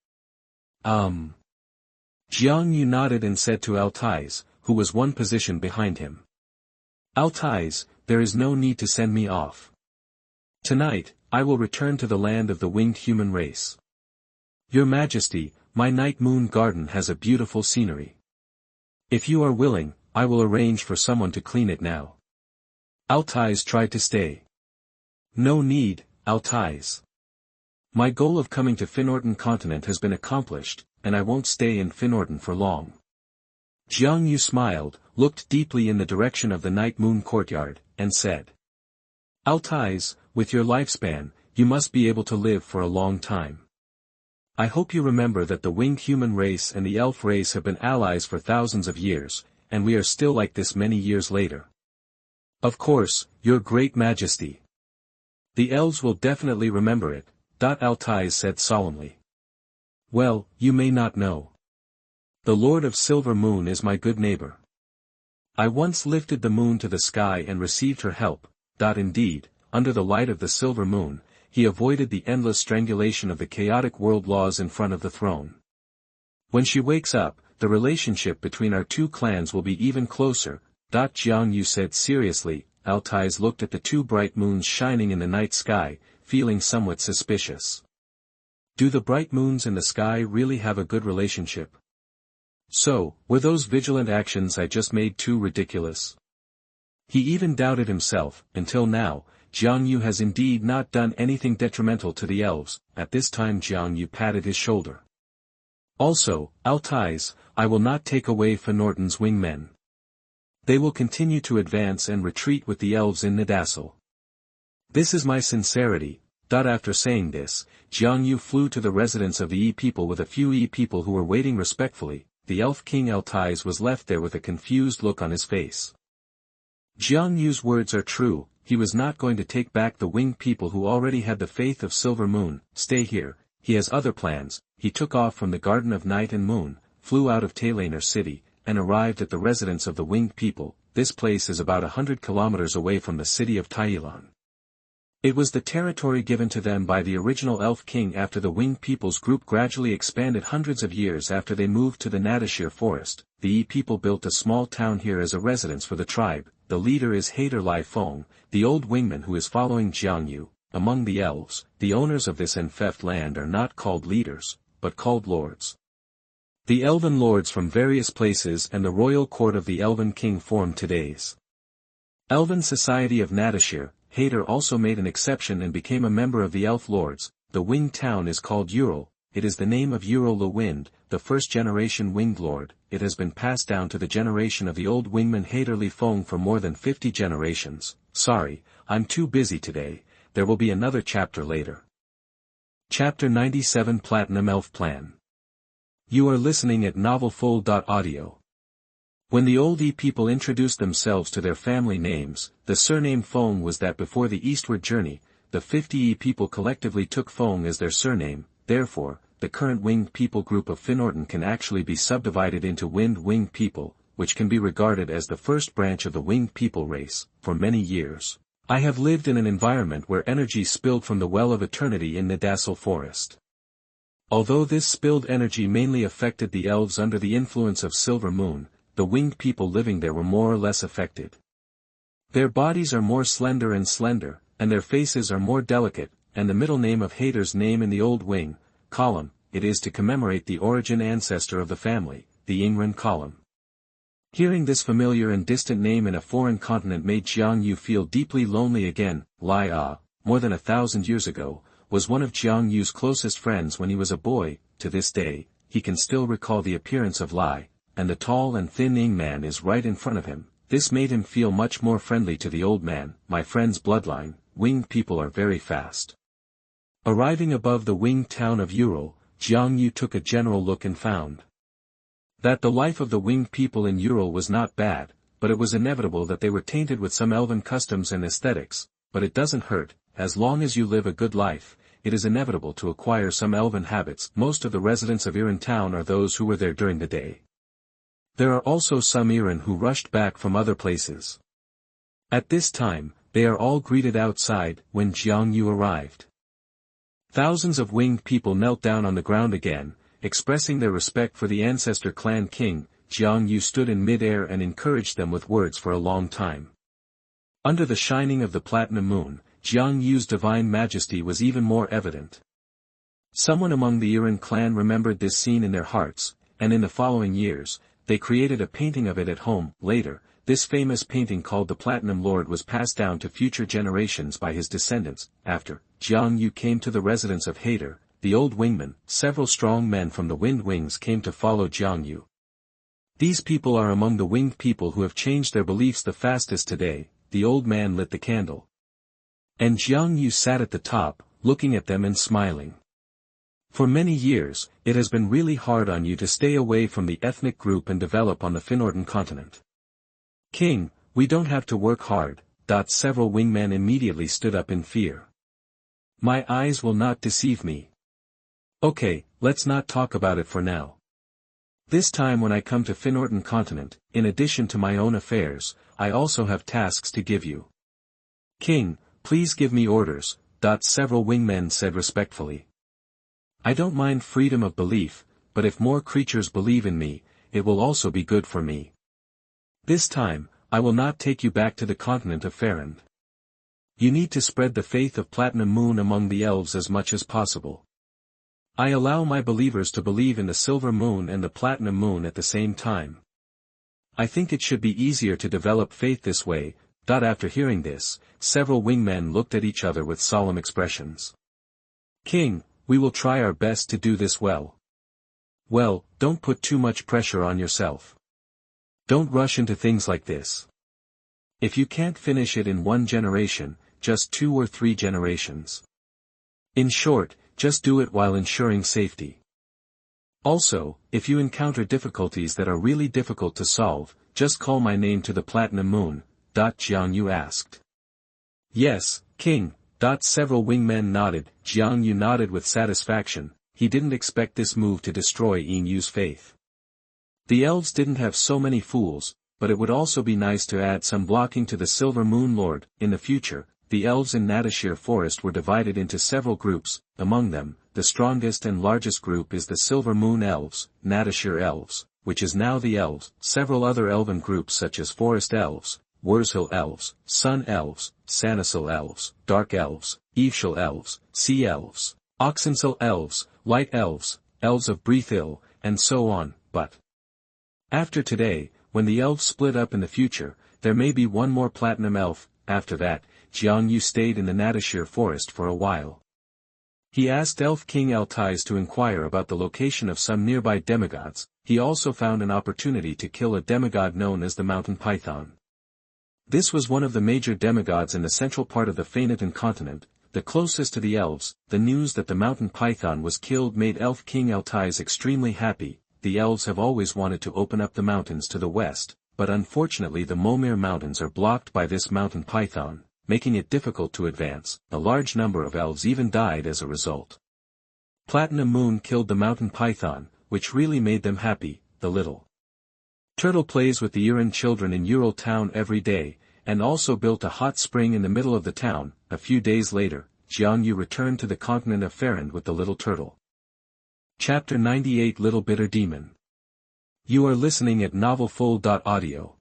Xiangyu nodded and said to Altais, who was one position behind him. "Altais, there is no need to send me off. Tonight, I will return to the land of the winged human race. Your Majesty, my Night Moon garden has a beautiful scenery. If you are willing, I will arrange for someone to clean it now." Altais tried to stay. "No need, Altais. My goal of coming to Finnorton continent has been accomplished, and I won't stay in Finnorton for long." Xiangyu smiled, looked deeply in the direction of the Night Moon courtyard, and said, "Altais, with your lifespan, you must be able to live for a long time. I hope you remember that the winged human race and the elf race have been allies for thousands of years, and we are still like this many years later." "Of course, your great majesty. The elves will definitely remember it," Altais said solemnly. "Well, you may not know. The Lord of Silver Moon is my good neighbor. I once lifted the moon to the sky and received her help. Indeed, under the light of the silver moon, he avoided the endless strangulation of the chaotic world laws in front of the throne. When she wakes up, the relationship between our two clans will be even closer," Jiangyu said seriously. Altais looked at the two bright moons shining in the night sky, feeling somewhat suspicious. Do the bright moons in the sky really have a good relationship? So, were those vigilant actions I just made too ridiculous? He even doubted himself. Until now, Xiangyu has indeed not done anything detrimental to the elves. At this time Xiangyu patted his shoulder. "Also, Altais, I will not take away Finnorton's wingmen. They will continue to advance and retreat with the elves in Nadashir. This is my sincerity." After saying this, Xiangyu flew to the residence of the E-people with a few E-people who were waiting respectfully. The Elf King Altais was left there with a confused look on his face. Xiangyu's words are true. He was not going to take back the winged people who already had the faith of Silver Moon. Stay here, he has other plans. He took off from the Garden of Night and Moon, flew out of Yilaner city, and arrived at the residence of the winged people. This place is about 100 kilometers away from the city of Yilaner. It was the territory given to them by the original Elf King after the winged people's group gradually expanded hundreds of years after they moved to the Nadashir forest. The E-people built a small town here as a residence for the tribe. The leader is Hader Lai Feng, the old wingman who is following Xiangyu. Among the elves, the owners of this enfeoffed land are not called leaders, but called lords. The elven lords from various places and the royal court of the Elven King form today's Elven Society of Nadashir. Hader also made an exception and became a member of the Elf Lords. The winged town is called Ural. It is the name of Ural the Wind, the first-generation winged lord. It has been passed down to the generation of the old wingman Hader Li Feng for more than 50 generations. Sorry, I'm too busy today. There will be another chapter later. Chapter 97 Platinum Elf Plan. You are listening at novelfull.audio. When the old E-people introduced themselves to their family names, the surname Feng was that before the eastward journey, the 50 E-people collectively took Feng as their surname. Therefore, the current winged people group of Finnorton can actually be subdivided into winged people, which can be regarded as the first branch of the winged people race. For many years, I have lived in an environment where energy spilled from the Well of Eternity in Nadashir Forest. Although this spilled energy mainly affected the elves under the influence of Silver Moon, the winged people living there were more or less affected. Their bodies are more slender, and their faces are more delicate, and the middle name of Hader's name in the old wing column, it is to commemorate the origin ancestor of the family, the Yingren column. Hearing this familiar and distant name in a foreign continent made Xiangyu feel deeply lonely again. Lai more than 1,000 years ago, was one of Xiangyu's closest friends when he was a boy. To this day, he can still recall the appearance of Lai, and the tall and thin Ying man is right in front of him. This made him feel much more friendly to the old man. My friend's bloodline, winged people are very fast. Arriving above the winged town of Ural, Xiangyu took a general look and found that the life of the winged people in Ural was not bad, but it was inevitable that they were tainted with some elven customs and aesthetics. But it doesn't hurt, as long as you live a good life, it is inevitable to acquire some elven habits. Most of the residents of Iran town are those who were there during the day. There are also some Iran who rushed back from other places. At this time, they are all greeted outside. When Xiangyu arrived, thousands of winged people knelt down on the ground again, expressing their respect for the ancestor clan king. Xiangyu stood in mid-air and encouraged them with words for a long time. Under the shining of the platinum moon, Xiangyu's divine majesty was even more evident. Someone among the Iran clan remembered this scene in their hearts, and in the following years, they created a painting of it at home. Later, this famous painting called the Platinum Lord was passed down to future generations by his descendants. After Xiangyu came to the residence of Hader, the old wingman, several strong men from the wind wings came to follow Xiangyu. These people are among the winged people who have changed their beliefs the fastest today. The old man lit the candle, and Xiangyu sat at the top, looking at them and smiling. For many years, it has been really hard on you to stay away from the ethnic group and develop on the Finnordan continent. King, we don't have to work hard. Several wingmen immediately stood up in fear. My eyes will not deceive me. Okay, let's not talk about it for now. This time when I come to Finnordan continent, in addition to my own affairs, I also have tasks to give you. King, please give me orders. Several wingmen said respectfully. I don't mind freedom of belief, but if more creatures believe in me, it will also be good for me. This time, I will not take you back to the continent of Farand. You need to spread the faith of Platinum Moon among the elves as much as possible. I allow my believers to believe in the Silver Moon and the Platinum Moon at the same time. I think it should be easier to develop faith this way. After hearing this, several wingmen looked at each other with solemn expressions. King, we will try our best to do this well. Well, don't put too much pressure on yourself. Don't rush into things like this. If you can't finish it in 1 generation, just 2 or 3 generations. In short, just do it while ensuring safety. Also, if you encounter difficulties that are really difficult to solve, just call my name to the Platinum Moon. Xiangyu asked. Yes, King. Several wingmen nodded. Xiangyu nodded with satisfaction. He didn't expect this move to destroy Yinyu's faith. The elves didn't have so many fools, but it would also be nice to add some blocking to the Silver Moon Lord. In the future, the elves in Nadashir forest were divided into several groups. Among them, the strongest and largest group is the Silver Moon Elves, Nadashir Elves, which is now the Elves. Several other elven groups such as Forest Elves, Wurzhill Elves, Sun Elves, Sanisil Elves, Dark Elves, Eveshil Elves, Sea Elves, Oxensil Elves, Light Elves, Elves of Breathill, and so on. But after today, when the elves split up in the future, there may be one more platinum elf. After that, Xiangyu stayed in the Nadashir forest for a while. He asked Elf King Eltiz to inquire about the location of some nearby demigods. He also found an opportunity to kill a demigod known as the Mountain Python. This was one of the major demigods in the central part of the Finnordan continent, the closest to the elves. The news that the Mountain Python was killed made Elf King Eltiz extremely happy. The elves have always wanted to open up the mountains to the west, but unfortunately the Momir Mountains are blocked by this Mountain Python, making it difficult to advance. A large number of elves even died as a result. Platinum Moon killed the Mountain Python, which really made them happy. The little turtle plays with the Iran children in Ural town every day, and also built a hot spring in the middle of the town. A few days later, Xiangyu returned to the continent of Farand with the little turtle. Chapter 98 Little Bitter Demon. You are listening at novelfull.audio.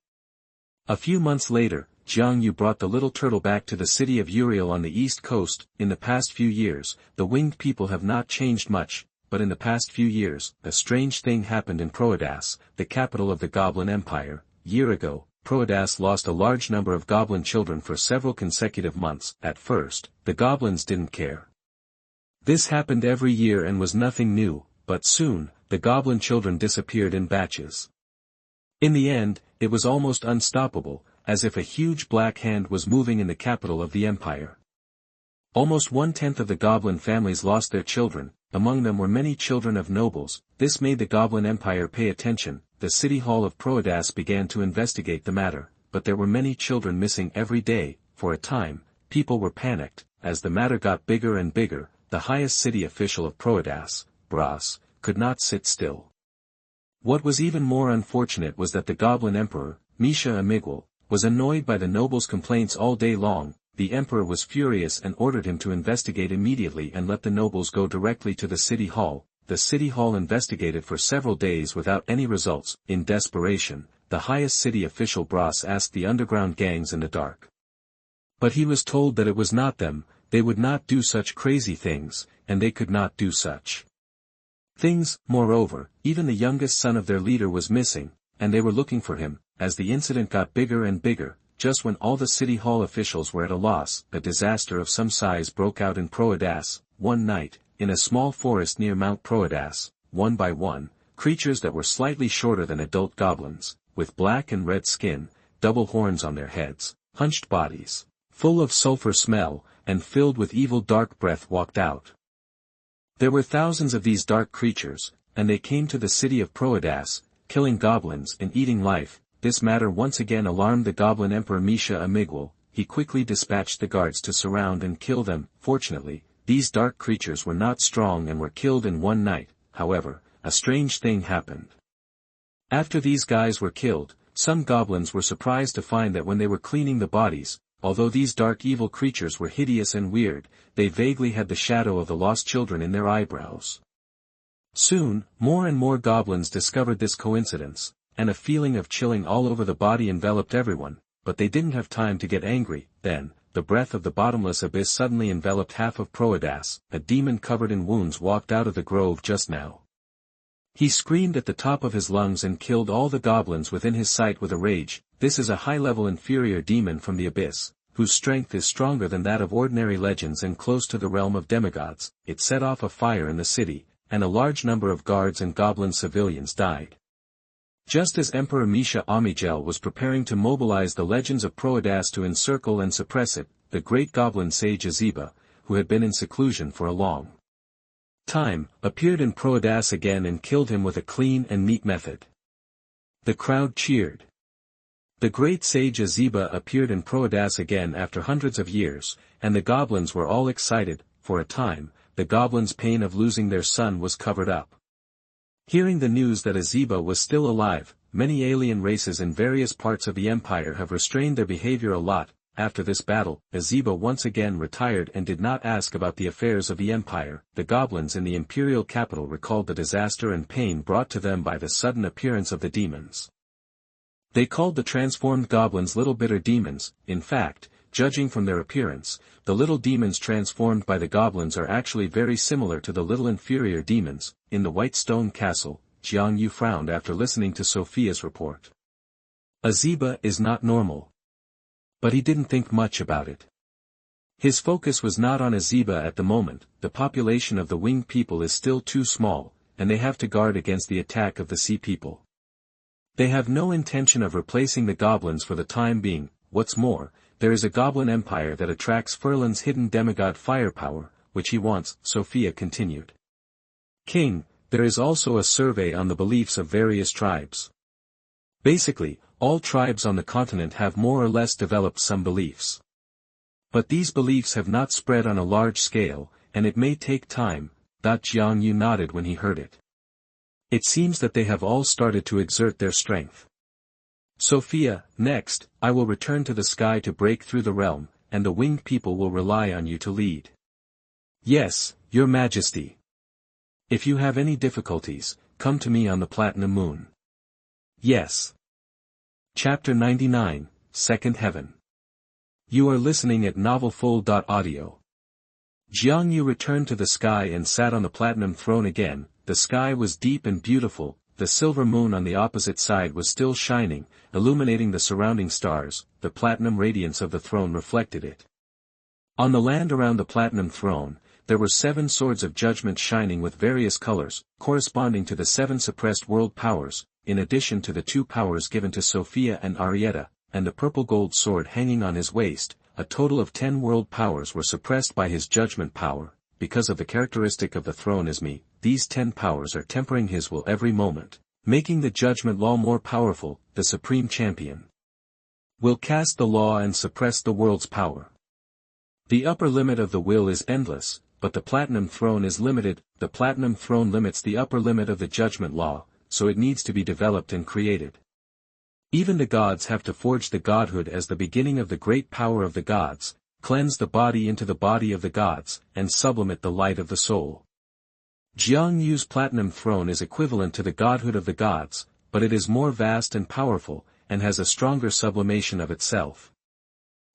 A few months later, Xiangyu brought the little turtle back to the city of Uriel on the east coast. In the past few years, the winged people have not changed much, but in the past few years, a strange thing happened in Proadas, the capital of the Goblin Empire. year ago, Proadas lost a large number of goblin children for several consecutive months. At first, the goblins didn't care. This happened every year and was nothing new, but soon, the goblin children disappeared in batches. In the end, it was almost unstoppable, as if a huge black hand was moving in the capital of the empire. Almost 1/10 of the goblin families lost their children, among them were many children of nobles. This made the goblin empire pay attention. The city hall of Proadas began to investigate the matter, but there were many children missing every day. For a time, people were panicked. As the matter got bigger and bigger, the highest city official of Proadas, Bras, could not sit still. What was even more unfortunate was that the goblin emperor, Misha Amigwal, was annoyed by the nobles' complaints all day long. The emperor was furious and ordered him to investigate immediately and let the nobles go directly to the city hall. The city hall investigated for several days without any results. In desperation, the highest city official Bras asked the underground gangs in the dark. But he was told that it was not them, they would not do such crazy things, and they could not do such things. Moreover, even the youngest son of their leader was missing, and they were looking for him. As the incident got bigger and bigger, just when all the city hall officials were at a loss, a disaster of some size broke out in Proadas. One night, in a small forest near Mount Proadas, one by one, creatures that were slightly shorter than adult goblins, with black and red skin, double horns on their heads, hunched bodies, full of sulfur smell, and filled with evil dark breath walked out. There were thousands of these dark creatures, and they came to the city of Proadas, killing goblins and eating life. This matter once again alarmed the goblin emperor Misha Amigwal. He quickly dispatched the guards to surround and kill them. Fortunately, these dark creatures were not strong and were killed in one night. However, a strange thing happened. After these guys were killed, some goblins were surprised to find that when they were cleaning the bodies, although these dark evil creatures were hideous and weird, they vaguely had the shadow of the lost children in their eyebrows. Soon, more and more goblins discovered this coincidence, and a feeling of chilling all over the body enveloped everyone, but they didn't have time to get angry. Then, the breath of the bottomless abyss suddenly enveloped half of Proadas. A demon covered in wounds walked out of the grove just now. He screamed at the top of his lungs and killed all the goblins within his sight with a rage. This is a high-level inferior demon from the abyss, whose strength is stronger than that of ordinary legends and close to the realm of demigods. It set off a fire in the city, and a large number of guards and goblin civilians died. Just as Emperor Misha Amigel was preparing to mobilize the legends of Proadas to encircle and suppress it, the great goblin sage Aziba, who had been in seclusion for a long time, appeared in Proadas again and killed him with a clean and neat method. The crowd cheered. The great sage Aziba appeared in Proadas again after hundreds of years, and the goblins were all excited. For a time, the goblins' pain of losing their son was covered up. Hearing the news that Aziba was still alive, many alien races in various parts of the empire have restrained their behavior a lot. After this battle, Aziba once again retired and did not ask about the affairs of the empire. The goblins in the imperial capital recalled the disaster and pain brought to them by the sudden appearance of the demons. They called the transformed goblins little bitter demons. In fact, judging from their appearance, the little demons transformed by the goblins are actually very similar to the little inferior demons. In the White Stone Castle, Xianyu frowned after listening to Sophia's report. Aziba is not normal. But he didn't think much about it. His focus was not on Aziba at the moment. The population of the winged people is still too small, and they have to guard against the attack of the sea people. They have no intention of replacing the goblins for the time being. What's more, there is a goblin empire that attracts Furlan's hidden demigod firepower, which he wants, Sophia continued. King, there is also a survey on the beliefs of various tribes. Basically, all tribes on the continent have more or less developed some beliefs. But these beliefs have not spread on a large scale, and it may take time. Jiangyu nodded when he heard it. It seems that they have all started to exert their strength. Sophia, next, I will return to the sky to break through the realm, and the winged people will rely on you to lead. Yes, Your Majesty. If you have any difficulties, come to me on the Platinum Moon. Yes. Chapter 99, Second Heaven. You are listening at novelfull.audio. Jiangyu returned to the sky and sat on the platinum throne again. The sky was deep and beautiful, the silver moon on the opposite side was still shining, illuminating the surrounding stars. The platinum radiance of the throne reflected it. On the land around the platinum throne, there were 7 swords of judgment shining with various colors, corresponding to the 7 suppressed world powers, in addition to the 2 powers given to Sophia and Arietta, and the purple gold sword hanging on his waist. A total of 10 world powers were suppressed by his judgment power. Because of the characteristic of the throne as me, these 10 powers are tempering his will every moment, making the judgment law more powerful. The supreme champion will cast the law and suppress the world's power. The upper limit of the will is endless, but the platinum throne is limited. The platinum throne limits the upper limit of the judgment law, so it needs to be developed and created. Even the gods have to forge the godhood as the beginning of the great power of the gods, cleanse the body into the body of the gods, and sublimate the light of the soul. Jiang Yu's platinum throne is equivalent to the godhood of the gods, but it is more vast and powerful, and has a stronger sublimation of itself.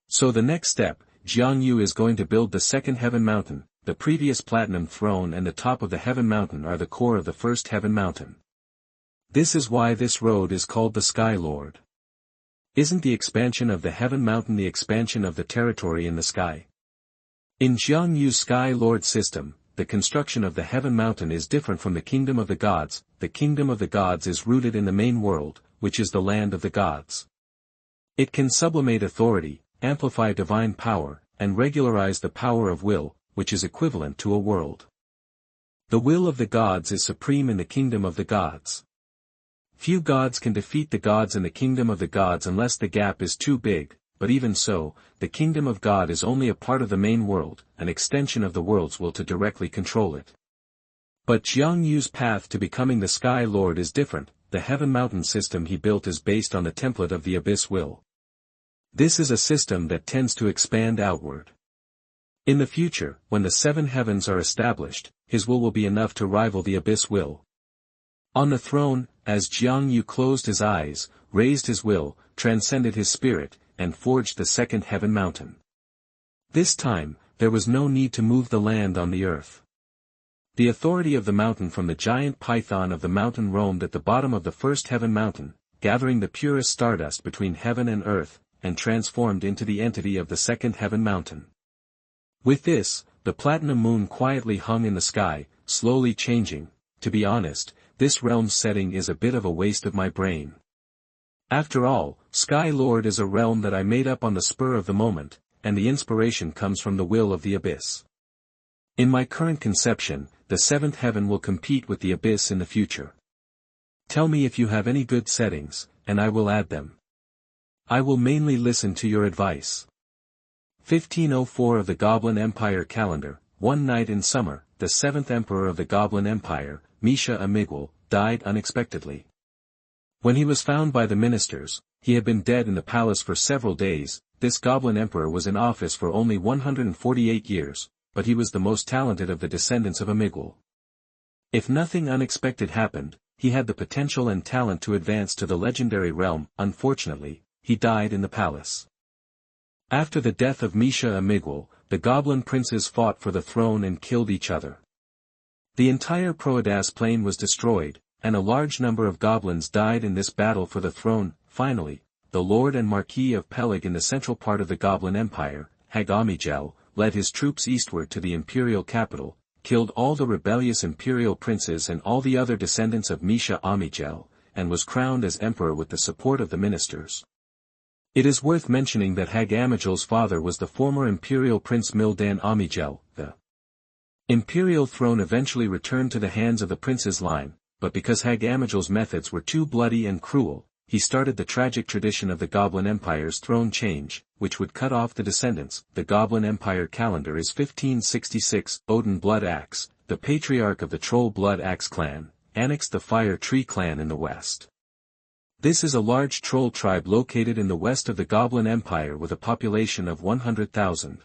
So the next step, Jiang Yu is going to build the second heaven mountain. The previous platinum throne and the top of the heaven mountain are the core of the first heaven mountain. This is why this road is called the Sky Lord. Isn't the expansion of the heaven mountain the expansion of the territory in the sky? In Jiang Yu's Sky Lord system, the construction of the heaven mountain is different from the kingdom of the gods. The kingdom of the gods is rooted in the main world, which is the land of the gods. It can sublimate authority, amplify divine power, and regularize the power of will, which is equivalent to a world. The will of the gods is supreme in the kingdom of the gods. Few gods can defeat the gods in the kingdom of the gods unless the gap is too big, but even so, the kingdom of God is only a part of the main world, an extension of the world's will to directly control it. But Jiang Yu's path to becoming the Sky Lord is different. The heaven mountain system he built is based on the template of the abyss will. This is a system that tends to expand outward. In the future, when the 7 heavens are established, his will be enough to rival the abyss will. On the throne, as Jiang Yu closed his eyes, raised his will, transcended his spirit, and forged the second heaven mountain. This time, there was no need to move the land on the earth. The authority of the mountain from the giant python of the mountain roamed at the bottom of the first heaven mountain, gathering the purest stardust between heaven and earth, and transformed into the entity of the second heaven mountain. With this, the platinum moon quietly hung in the sky, slowly changing. To be honest, this realm's setting is a bit of a waste of my brain. After all, Sky Lord is a realm that I made up on the spur of the moment, and the inspiration comes from the will of the abyss. In my current conception, the 7th heaven will compete with the abyss in the future. Tell me if you have any good settings, and I will add them. I will mainly listen to your advice. 1504 of the Goblin Empire calendar. One night in summer, the 7th emperor of the Goblin Empire, Misha Amigwal, died unexpectedly. When he was found by the ministers, he had been dead in the palace for several days. This Goblin Emperor was in office for only 148 years, but he was the most talented of the descendants of Amigwal. If nothing unexpected happened, he had the potential and talent to advance to the legendary realm. Unfortunately, he died in the palace. After the death of Misha Amigwal, the Goblin princes fought for the throne and killed each other. The entire Proedas plain was destroyed, and a large number of goblins died in this battle for the throne. Finally, the Lord and Marquis of Peleg in the central part of the Goblin Empire, Hag Amigel, led his troops eastward to the imperial capital, killed all the rebellious imperial princes and all the other descendants of Misha Amigel, and was crowned as emperor with the support of the ministers. It is worth mentioning that Hag Amigel's father was the former imperial prince Mildan Amigel. The imperial throne eventually returned to the hands of the prince's line, but because Hag Amigel's methods were too bloody and cruel, he started the tragic tradition of the Goblin Empire's throne change, which would cut off the descendants. The Goblin Empire calendar is 1566. Odin Blood Axe, the patriarch of the Troll Blood Axe clan, annexed the Fire Tree clan in the west. This is a large troll tribe located in the west of the Goblin Empire with a population of 100,000.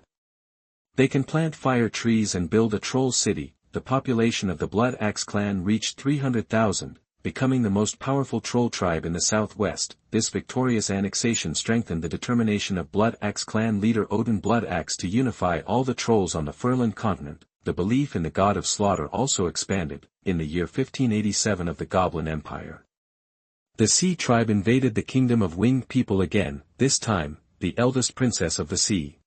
They can plant fire trees and build a troll city. The population of the Blood Axe clan reached 300,000, becoming the most powerful troll tribe in the southwest. This victorious annexation strengthened the determination of Blood Axe clan leader Odin Blood Axe to unify all the trolls on the Furland continent. the belief in the god of slaughter also expanded, in the year 1587 of the Goblin Empire. The Sea tribe invaded the kingdom of winged people again, this time, the eldest princess of the Sea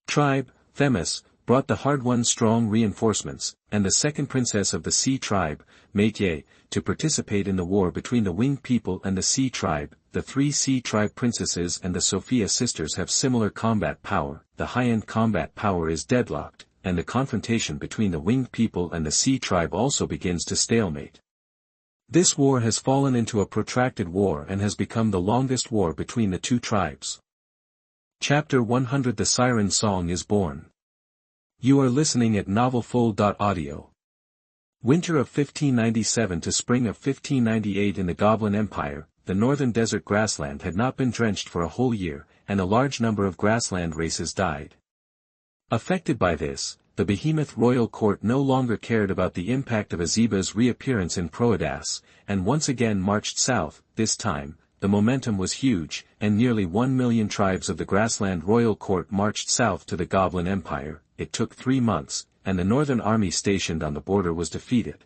tribe, Themis, brought the hard-won strong reinforcements, and the second princess of the Sea tribe, Métier, to participate in the war between the winged people and the Sea tribe. The three Sea tribe princesses and the Sophia sisters have similar combat power, the high-end combat power is deadlocked, and the confrontation between the winged people and the Sea tribe also begins to stalemate. This war has fallen into a protracted war and has become the longest war between the two tribes. Chapter 100 The Siren Song is Born. You are listening at novelfull.audio. Winter of 1597 to spring of 1598 in the Goblin Empire, the northern desert grassland had not been drenched for a whole year, and a large number of grassland races died. Affected by this, the behemoth royal court no longer cared about the impact of Azeba's reappearance in Proedas, and once again marched south. This time, the momentum was huge, and nearly 1 million tribes of the grassland royal court marched south to the Goblin Empire. It took 3 months, and the northern army stationed on the border was defeated.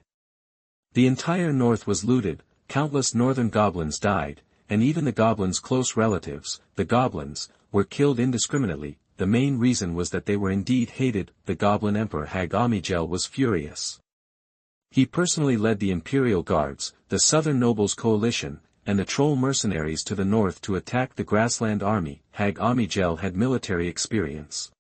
The entire north was looted, countless northern goblins died, and even the goblins' close relatives, the goblins, were killed indiscriminately. The main reason was that they were indeed hated. The Goblin Emperor Hag-Amigel was furious. He personally led the Imperial Guards, the Southern Nobles Coalition, and the Troll mercenaries to the north to attack the grassland army. Hag-Amigel had military experience.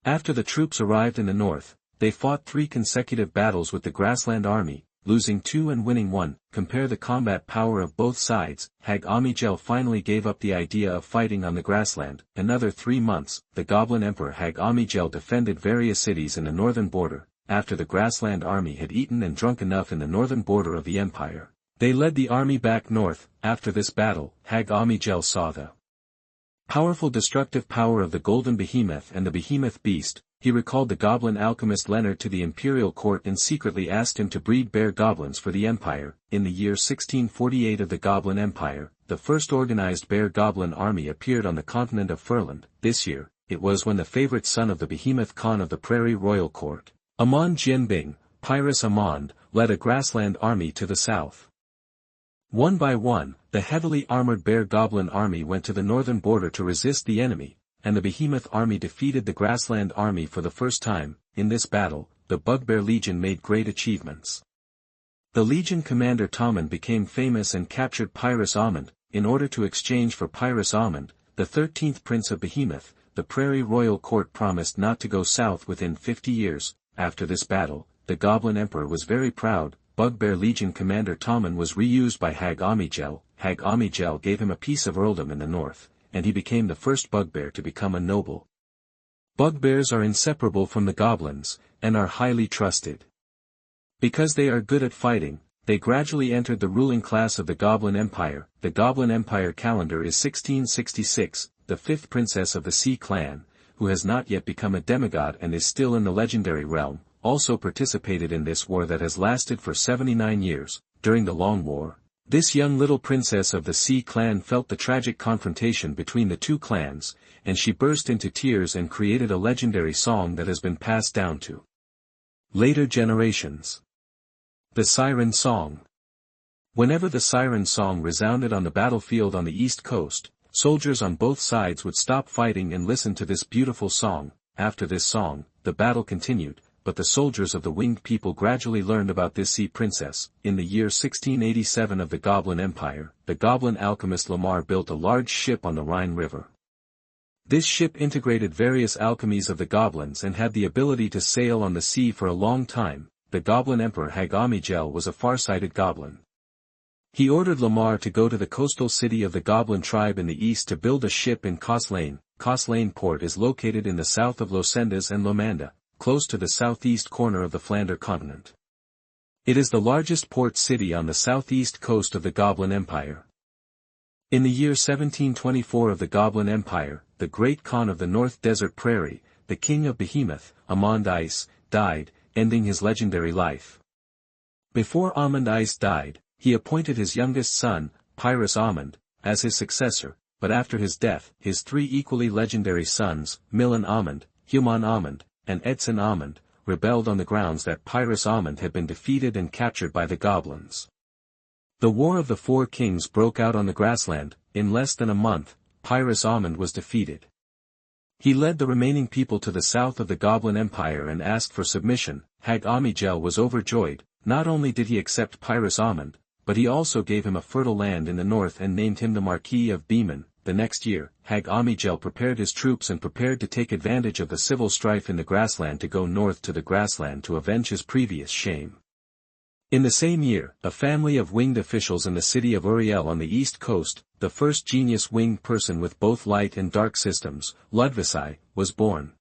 After the troops arrived in the north, they fought 3 consecutive battles with the grassland army, losing 2 and winning 1. Compare the combat power of both sides. Hag-Amigel finally gave up the idea of fighting on the grassland. Another 3 months, the Goblin Emperor Hag-Amigel defended various cities in the northern border. After the grassland army had eaten and drunk enough in the northern border of the empire, they led the army back north. After this battle, Hag-Amigel saw the powerful destructive power of the golden behemoth and the behemoth beast. He recalled the goblin alchemist Yilaner to the imperial court and secretly asked him to breed bear goblins for the empire. In the year 1648 of the Goblin Empire, the first organized bear goblin army appeared on the continent of Furland. This year, it was when the favorite son of the behemoth Khan of the Prairie Royal Court, Amand Jianbing, Pyrrhus Amand, led a grassland army to the south. One by one, the heavily armored bear goblin army went to the northern border to resist the enemy, and the behemoth army defeated the grassland army for the first time. In this battle, the Bugbear Legion made great achievements. The Legion commander Tommen became famous and captured Pyrrhus Amand. In order to exchange for Pyrrhus Amand, the 13th prince of Behemoth, the Prairie Royal Court promised not to go south within 50 years. After this battle, the Goblin Emperor was very proud. Bugbear Legion commander Tommen was reused by Hag-Amigel. Hag-Amigel gave him a piece of earldom in the north, and he became the first bugbear to become a noble. Bugbears are inseparable from the goblins, and are highly trusted. Because they are good at fighting, they gradually entered the ruling class of the Goblin Empire. The Goblin Empire calendar is 1666, the 5th princess of the Sea clan, who has not yet become a demigod and is still in the legendary realm, also participated in this war that has lasted for 79 years. During the Long War, this young little princess of the Sea clan felt the tragic confrontation between the two clans, and she burst into tears and created a legendary song that has been passed down to later generations. The Siren Song. Whenever the Siren Song resounded on the battlefield on the east coast, soldiers on both sides would stop fighting and listen to this beautiful song. After this song, the battle continued, but the soldiers of the winged people gradually learned about this sea princess. In the year 1687 of the Goblin Empire, the goblin alchemist Lamar built a large ship on the Rhine River. This ship integrated various alchemies of the goblins and had the ability to sail on the sea for a long time. The Goblin Emperor Hag-Amigel was a far-sighted goblin. He ordered Lamar to go to the coastal city of the goblin tribe in the east to build a ship in Coslane. Coslane port is located in the south of Losendas and Lomanda, close to the southeast corner of the Flanders continent. It is the largest port city on the southeast coast of the Goblin Empire. In the year 1724 of the Goblin Empire, the great Khan of the North Desert Prairie, the king of Behemoth, Amand Ice, died, ending his legendary life. Before Amand Ice died, he appointed his youngest son, Pyrrhus Amand, as his successor, but after his death, his 3 equally legendary sons, Milan Amand, Human Amand, and Edson Amand, rebelled on the grounds that Pyrrhus Amund had been defeated and captured by the goblins. The War of the Four Kings broke out on the grassland. In less than a month, Pyrrhus Amund was defeated. He led the remaining people to the south of the Goblin Empire and asked for submission. Hag Amigel was overjoyed. Not only did he accept Pyrrhus Amund, but he also gave him a fertile land in the north and named him the Marquis of Beeman. The next year, Hag Amigel prepared his troops and prepared to take advantage of the civil strife in the grassland to go north to the grassland to avenge his previous shame. In the same year, a family of winged officials in the city of Uriel on the east coast, the first genius winged person with both light and dark systems, Ludvisi, was born.